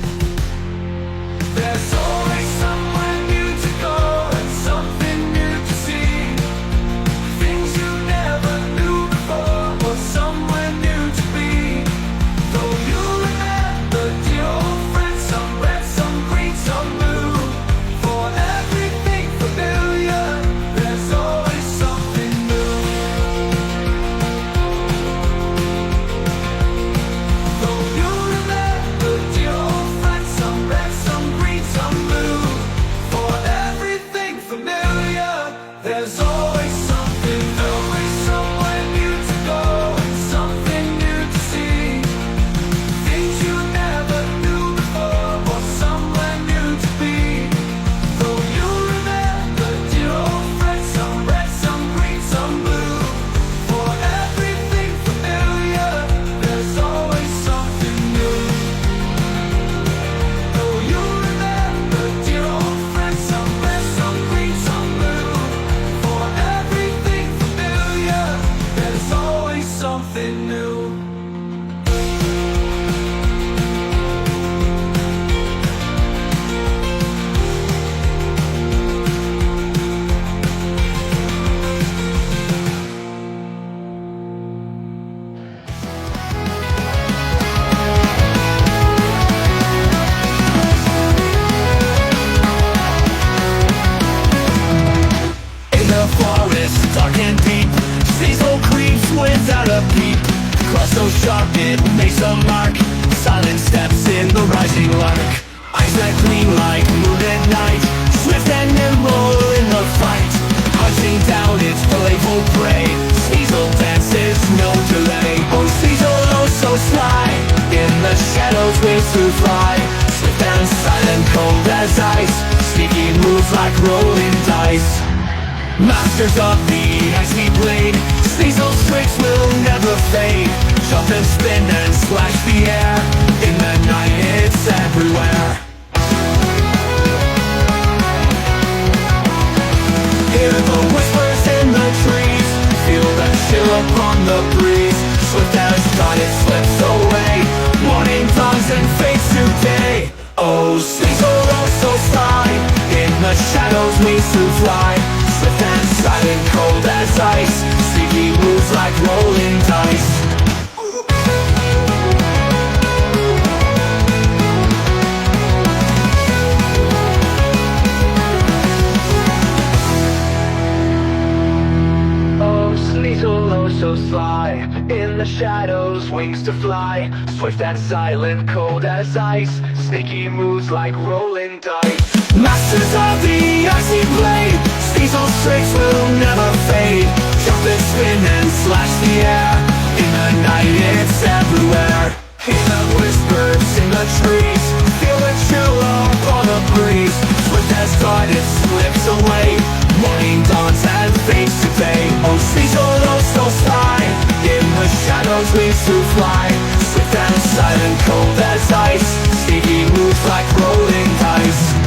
There's always somewhere new to go and something new to see. Things you never knew before or somewhere new to be. Though you remember, dear old friends, some red, some green, some blue. For everything familiar, there's always something new. Though you remember, dear old friends, some red, some green, some blue. For everything familiar, there's always something new. Always somewhere new to go and something new to see. Things you never knew before or somewhere new to be. Though you remember, dear old friends, some red, some green, some blue. For everything familiar, there's always something new. Though you remember, dear old friends, some red, some green, some blue. For everything familiar, there's always something new. In the forest, dark and deep, Cecil creeps without a peep. Claws so sharp it makes a mark. Silent steps in the rising lark. Eyes that gleam like moon at night. Swift and nimble in the fight. Hunting down its playful prey. Cecil dances, no delay. Oh, Cecil, oh so sly. In the shadows waves to fly. Swift and silent, cold as ice. Sneaky moves like rolling dice. Masters of the icy blade, Cecil's tricks will never fade. Jump and spin and slash the air. In the night it's everywhere. Hear the whispers in the trees, feel the chill upon the breeze. Swift as thought it slips away. Morning dawns and fades to day. Oh, Cecil, oh so sly. In the shadows we soon fly. Swift and silent, cold as ice. Sneaky moves like rolling dice. Oh, Cecil, oh so sly. In wings to fly. Swift and silent, cold as ice. Sneaky moves like rolling dice. Masters of the icy blade. Diesel tricks will never fade. Jump and spin and slash the air. In the night it's everywhere. Hear the whispers in the trees. Feel the chill on the breeze. Swift as thought it slips away. Morning dawns and fades to day. Oh, Diesel so sly. In the shadows we to fly. Swift and silent, cold as ice. Sneaky moves like rolling dice.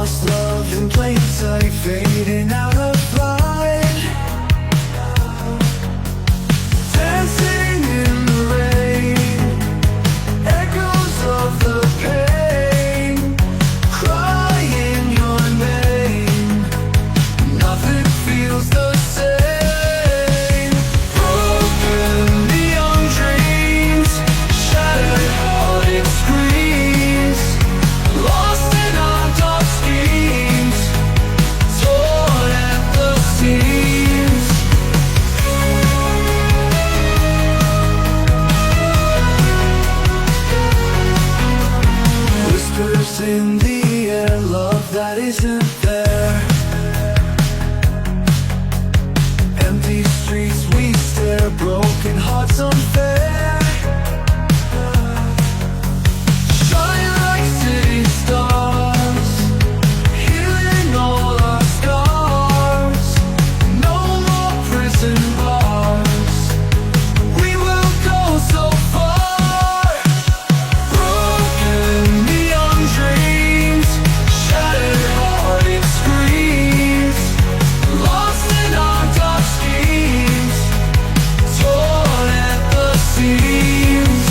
lost love in plain sight, fading out of light. Dancing in the rain, echoes of the pain, crying your name. Nothing feels the same. Broken neon dreams, shattered heartache screams, lost in our dark schemes, torn at the seams. Whispers in the air, love that isn't there. Empty streets we stare, broken hearts unfair. Shine like city stars, healing all our scars. No more prison bars, we will go so far. Broken neon dreams, shattered heartache screams, lost in our dark schemes, torn at the seams.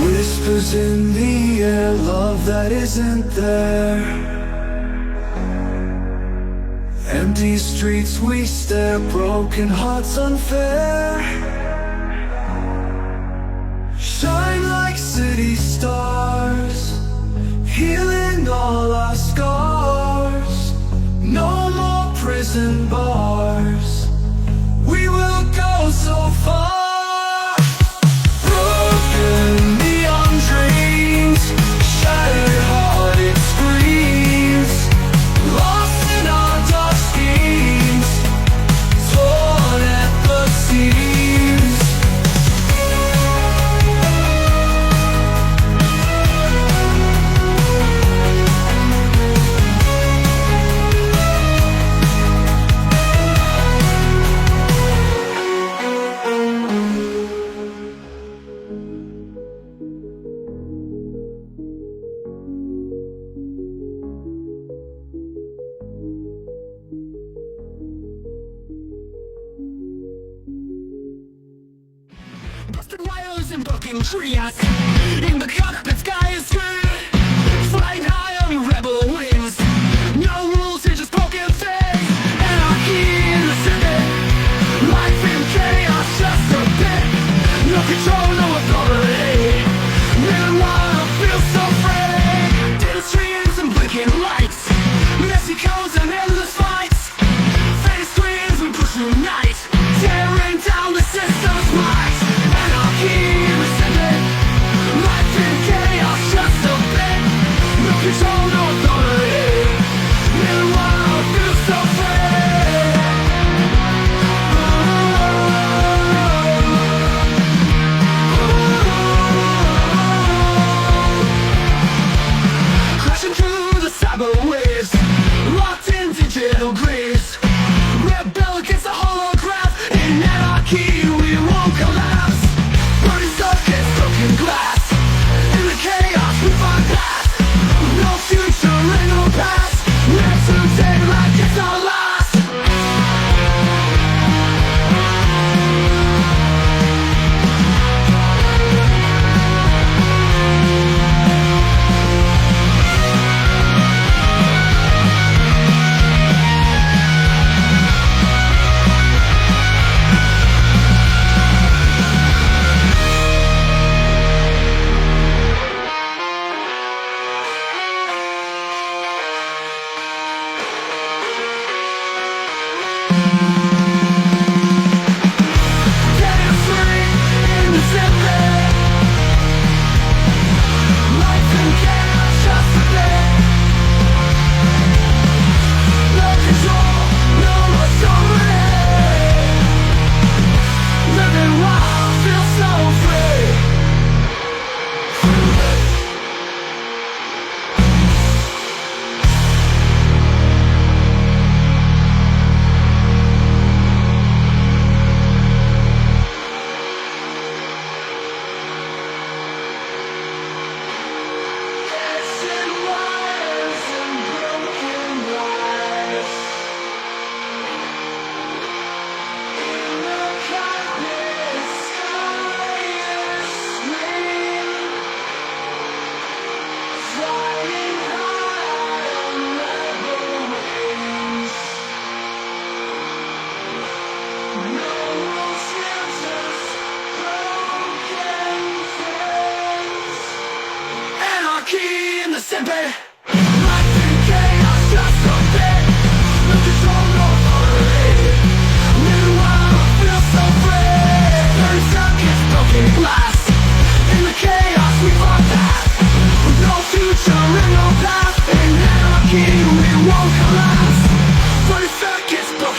Whispers in the air, love that isn't there. Empty streets we stare, broken hearts unfair. Shine like city stars, healing all our scars. No more prison bars, we will go so far. Broken neon dreams, shattered heartache screams, lost in our dark schemes, torn at the seams. Busted wires and broken trees. In the cockpit, sky is green. Flying high on rebel wings. No rules, you're just poking things. Anarchy in the city. Life in chaos, just a bit. No control, no authority. Meanwhile, I feel so free. Data streams and blinking lights. Messy codes and endless fights. Faded screens and pushing night. Tearing down the system's might. Anarchy in the city. Life in chaos, just a bit. No control, no authority. Meanwhile, I feel so free. Crashing through the cyber waves, locked in digital graves. Rebel against the holograph. In anarchy we won't collapse. Burning circuits, broken glass. In the chaos we find path. No future and no past. Live today like it's our last.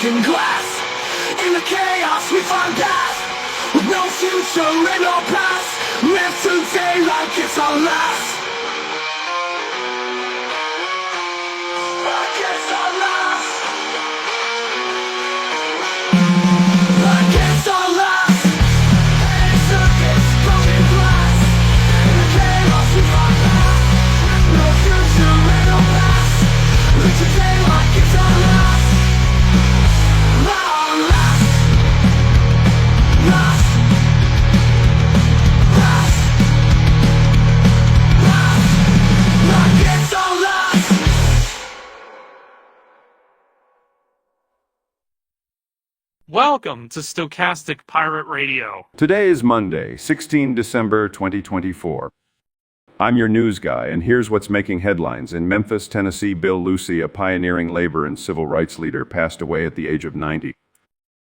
broken glass. In the chaos we find path, with no future and no past. Live today like it's our last. Like it's our last. Like it's our last. Any circuits, broken glass. In the chaos we find path, no future and no past. Live today like it's our last. Our last. Last. Welcome to Stochastic Pirate Radio. Today is Monday, 16 December 2024. I'm your news guy, and here's what's making headlines. In Memphis, Tennessee, Bill Lucy, a pioneering labor and civil rights leader, passed away at the age of 90.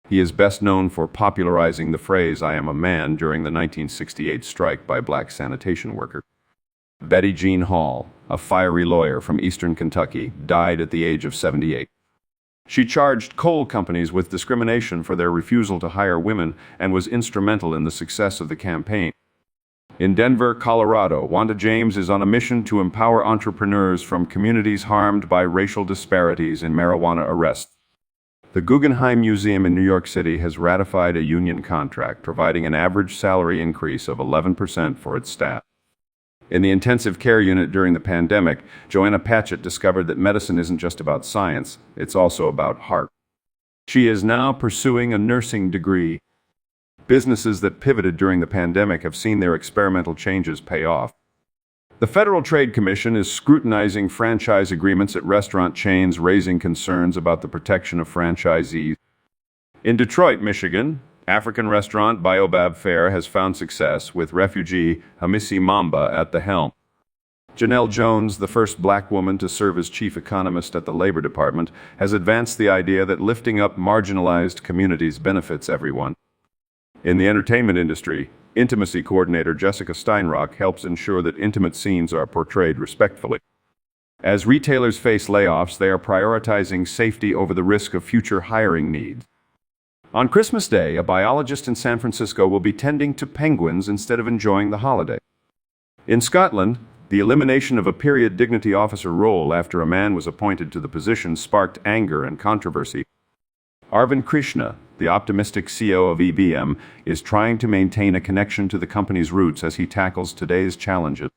He is best known for popularizing the phrase, "I am a man," during the 1968 strike by black sanitation workers. Betty Jean Hall, a fiery lawyer from eastern Kentucky, died at the age of 78. She charged coal companies with discrimination for their refusal to hire women and was instrumental in the success of the campaign. In Denver, Colorado, Wanda James is on a mission to empower entrepreneurs from communities harmed by racial disparities in marijuana arrests. The Guggenheim Museum in New York City has ratified a union contract providing an average salary increase of 11% for its staff. In the intensive care unit during the pandemic, Joanna Patchett discovered that medicine isn't just about science, it's also about heart. She is now pursuing a nursing degree. Businesses that pivoted during the pandemic have seen their experimental changes pay off. The Federal Trade Commission is scrutinizing franchise agreements at restaurant chains, raising concerns about the protection of franchisees. In Detroit, Michigan, African restaurant Baobab Fare has found success with refugee Hamisi Mamba at the helm. Janelle Jones, the first black woman to serve as chief economist at the Labor Department, has advanced the idea that lifting up marginalized communities benefits everyone. In the entertainment industry, intimacy coordinator Jessica Steinrock helps ensure that intimate scenes are portrayed respectfully. As retailers face layoffs, they are prioritizing safety over the risk of future hiring needs. On Christmas Day, a biologist in San Francisco will be tending to penguins instead of enjoying the holiday. In Scotland, the elimination of a period dignity officer role after a man was appointed to the position sparked anger and controversy. Arvind Krishna, the optimistic CEO of IBM, is trying to maintain a connection to the company's roots as he tackles today's challenges.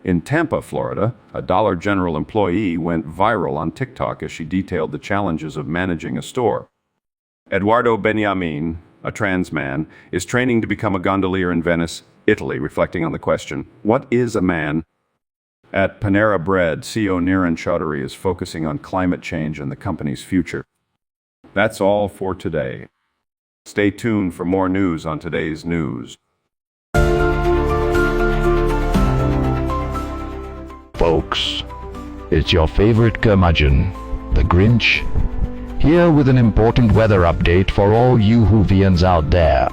In Tampa, Florida, a Dollar General employee went viral on TikTok as she detailed the challenges of managing a store. Eduardo Beniamin, a trans man, is training to become a gondolier in Venice, Italy, reflecting on the question, what is a man? At Panera Bread, CEO Niran Chaudhary is focusing on climate change and the company's future. That's all for today. Stay tuned for more news on today's news. Folks, it's your favorite curmudgeon, the Grinch, here with an important weather update for all you Whovians out there.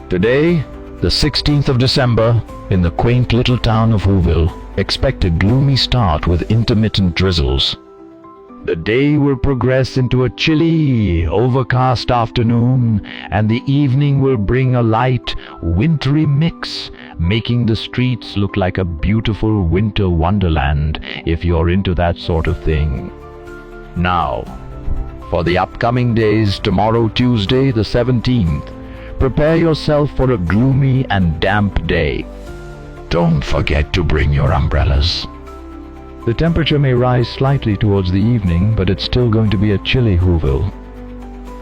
Today, the 16th of December, in the quaint little town of Whoville, expect a gloomy start with intermittent drizzles. The day will progress into a chilly, overcast afternoon, and the evening will bring a light, wintry mix, making the streets look like a beautiful winter wonderland if you're into that sort of thing. Now, for the upcoming days, tomorrow Tuesday the 17th, prepare yourself for a gloomy and damp day. Don't forget to bring your umbrellas. The temperature may rise slightly towards the evening, but it's still going to be a chilly Whoville.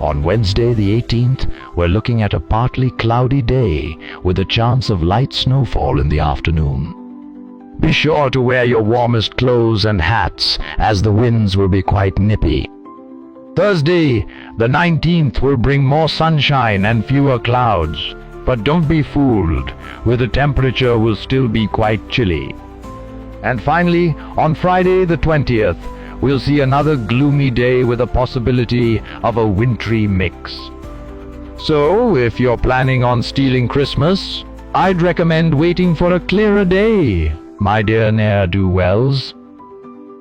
On Wednesday the 18th, we're looking at a partly cloudy day with a chance of light snowfall in the afternoon. Be sure to wear your warmest clothes and hats, as the winds will be quite nippy. Thursday, the 19th, will bring more sunshine and fewer clouds. But don't be fooled, where the temperature will still be quite chilly. And finally, on Friday the 20th, we'll see another gloomy day with a possibility of a wintry mix. So, if you're planning on stealing Christmas, I'd recommend waiting for a clearer day, my dear ne'er-do-wells.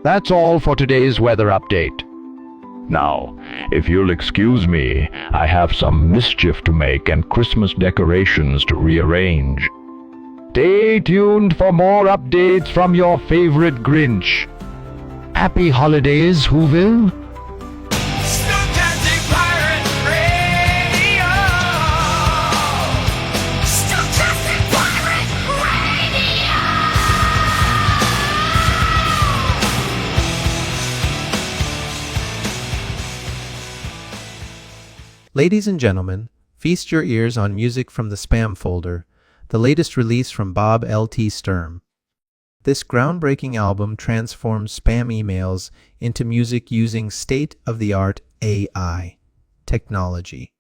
That's all for today's weather update. Now, if you'll excuse me, I have some mischief to make and Christmas decorations to rearrange. Stay tuned for more updates from your favorite Grinch. Happy holidays, Whoville. Stochastic Pirate Radio. Stochastic Pirate Radio. Ladies and gentlemen, feast your ears on music from the spam folder, the latest release from Bob L.T. Sturm. This groundbreaking album transforms spam emails into music using state-of-the-art AI technology.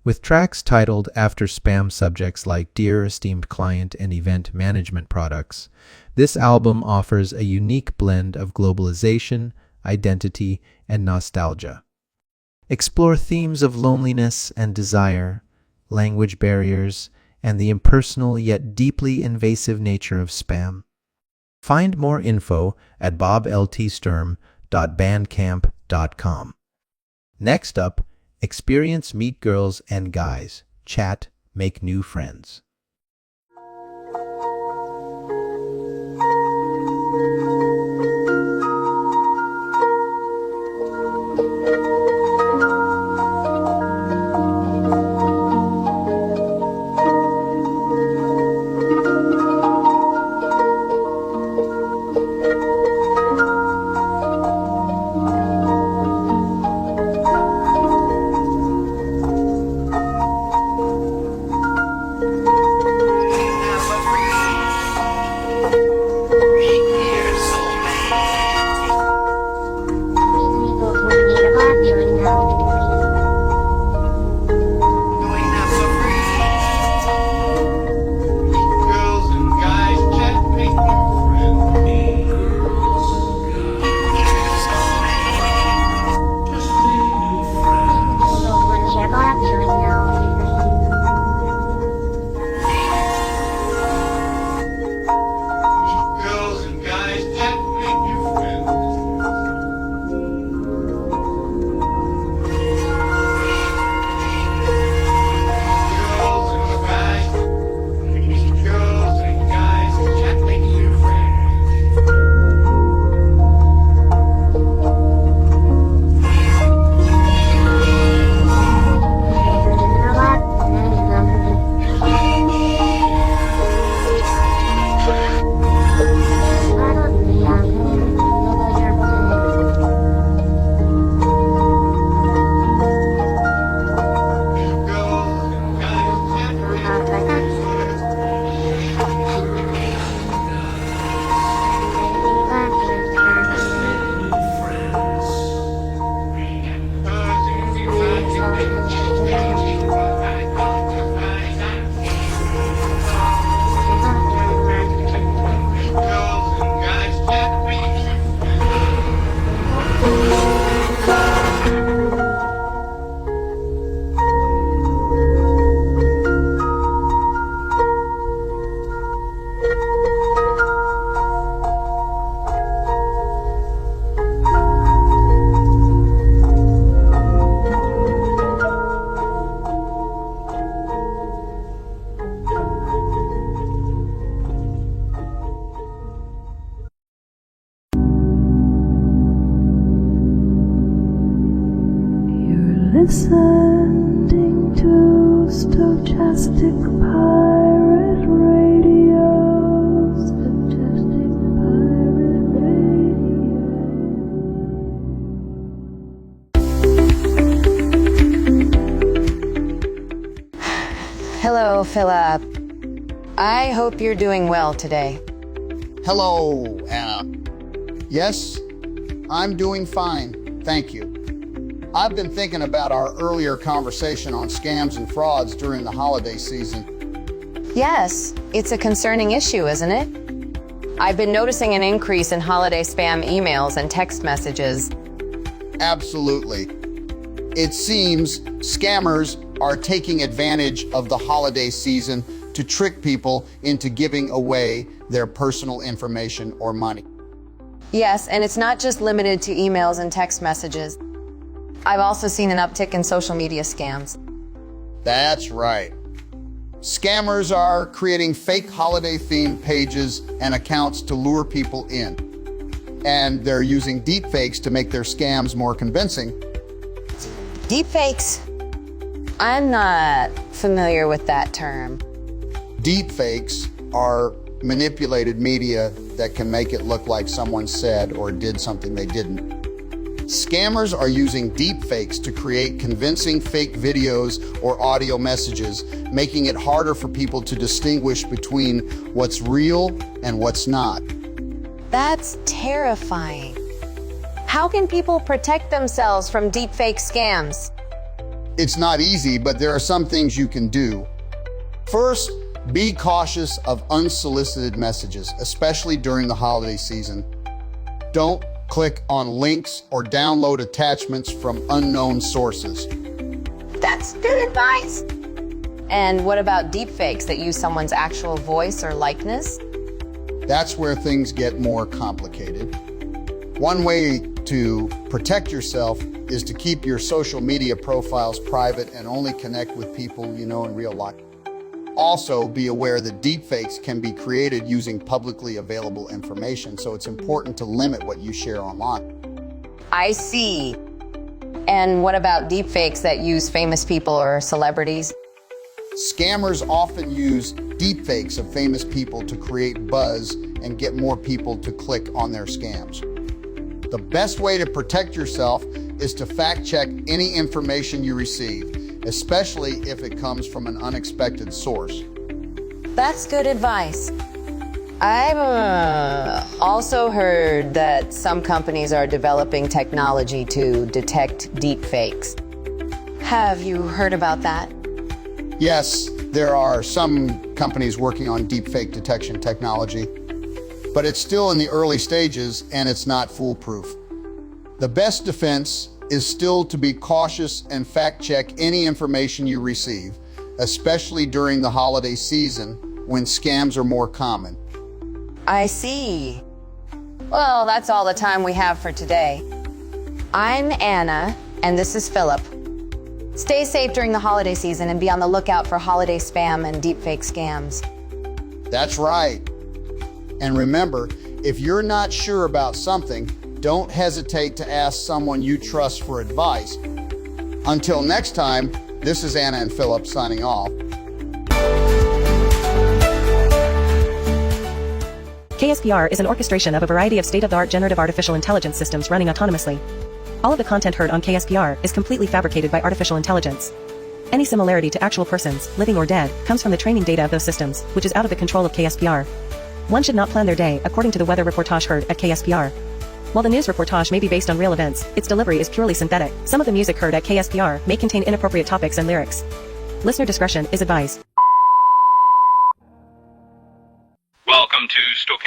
With tracks titled after spam subjects like Dear Esteemed Client and Event Management Products, this album offers a unique blend of globalization, identity, and nostalgia. Explore themes of loneliness and desire, language barriers, and the impersonal yet deeply invasive nature of spam. Find more info at bobltsturm.bandcamp.com. Next up, experience Meet Girls and Guys, chat, make new friends. Listening to Stochastic Pirate Radio. Stochastic Pirate Radio. Hello, Philip. I hope you're doing well today. Hello, Anna. Yes, I'm doing fine, thank you. I've been thinking about our earlier conversation on scams and frauds during the holiday season. Yes, it's a concerning issue, isn't it? I've been noticing an increase in holiday spam emails and text messages. Absolutely. It seems scammers are taking advantage of the holiday season to trick people into giving away their personal information or money. Yes, and it's not just limited to emails and text messages. I've also seen an uptick in social media scams. That's right. Scammers are creating fake holiday-themed pages and accounts to lure people in. And they're using deepfakes to make their scams more convincing. Deepfakes? I'm not familiar with that term. Deepfakes are manipulated media that can make it look like someone said or did something they didn't. Scammers are using deepfakes to create convincing fake videos or audio messages, making it harder for people to distinguish between what's real and what's not. That's terrifying. How can people protect themselves from deepfake scams? It's not easy, but there are some things you can do. First, be cautious of unsolicited messages, especially during the holiday season. Don't click on links or download attachments from unknown sources. That's good advice. And what about deepfakes that use someone's actual voice or likeness? That's where things get more complicated. One way to protect yourself is to keep your social media profiles private and only connect with people you know in real life. Also, be aware that deepfakes can be created using publicly available information, so it's important to limit what you share online. I see. And what about deepfakes that use famous people or celebrities? Scammers often use deepfakes of famous people to create buzz and get more people to click on their scams. The best way to protect yourself is to fact-check any information you receive, especially if it comes from an unexpected source. That's good advice. I've also heard that some companies are developing technology to detect deepfakes. Have you heard about that? Yes, there are some companies working on deepfake detection technology, but it's still in the early stages and it's not foolproof. The best defense is still to be cautious and fact-check any information you receive, especially during the holiday season when scams are more common. I see. Well, that's all the time we have for today. I'm Anna, and this is Philip. Stay safe during the holiday season and be on the lookout for holiday spam and deepfake scams. That's right. And remember, if you're not sure about something, don't hesitate to ask someone you trust for advice. Until next time, this is Anna and Philip signing off. KSPR is an orchestration of a variety of state-of-the-art generative artificial intelligence systems running autonomously. All of the content heard on KSPR is completely fabricated by artificial intelligence. Any similarity to actual persons, living or dead, comes from the training data of those systems, which is out of the control of KSPR. One should not plan their day according to the weather reportage heard at KSPR. While the news reportage may be based on real events, its delivery is purely synthetic. Some of the music heard at KSPR may contain inappropriate topics and lyrics. Listener discretion is advised. Welcome to Stochastic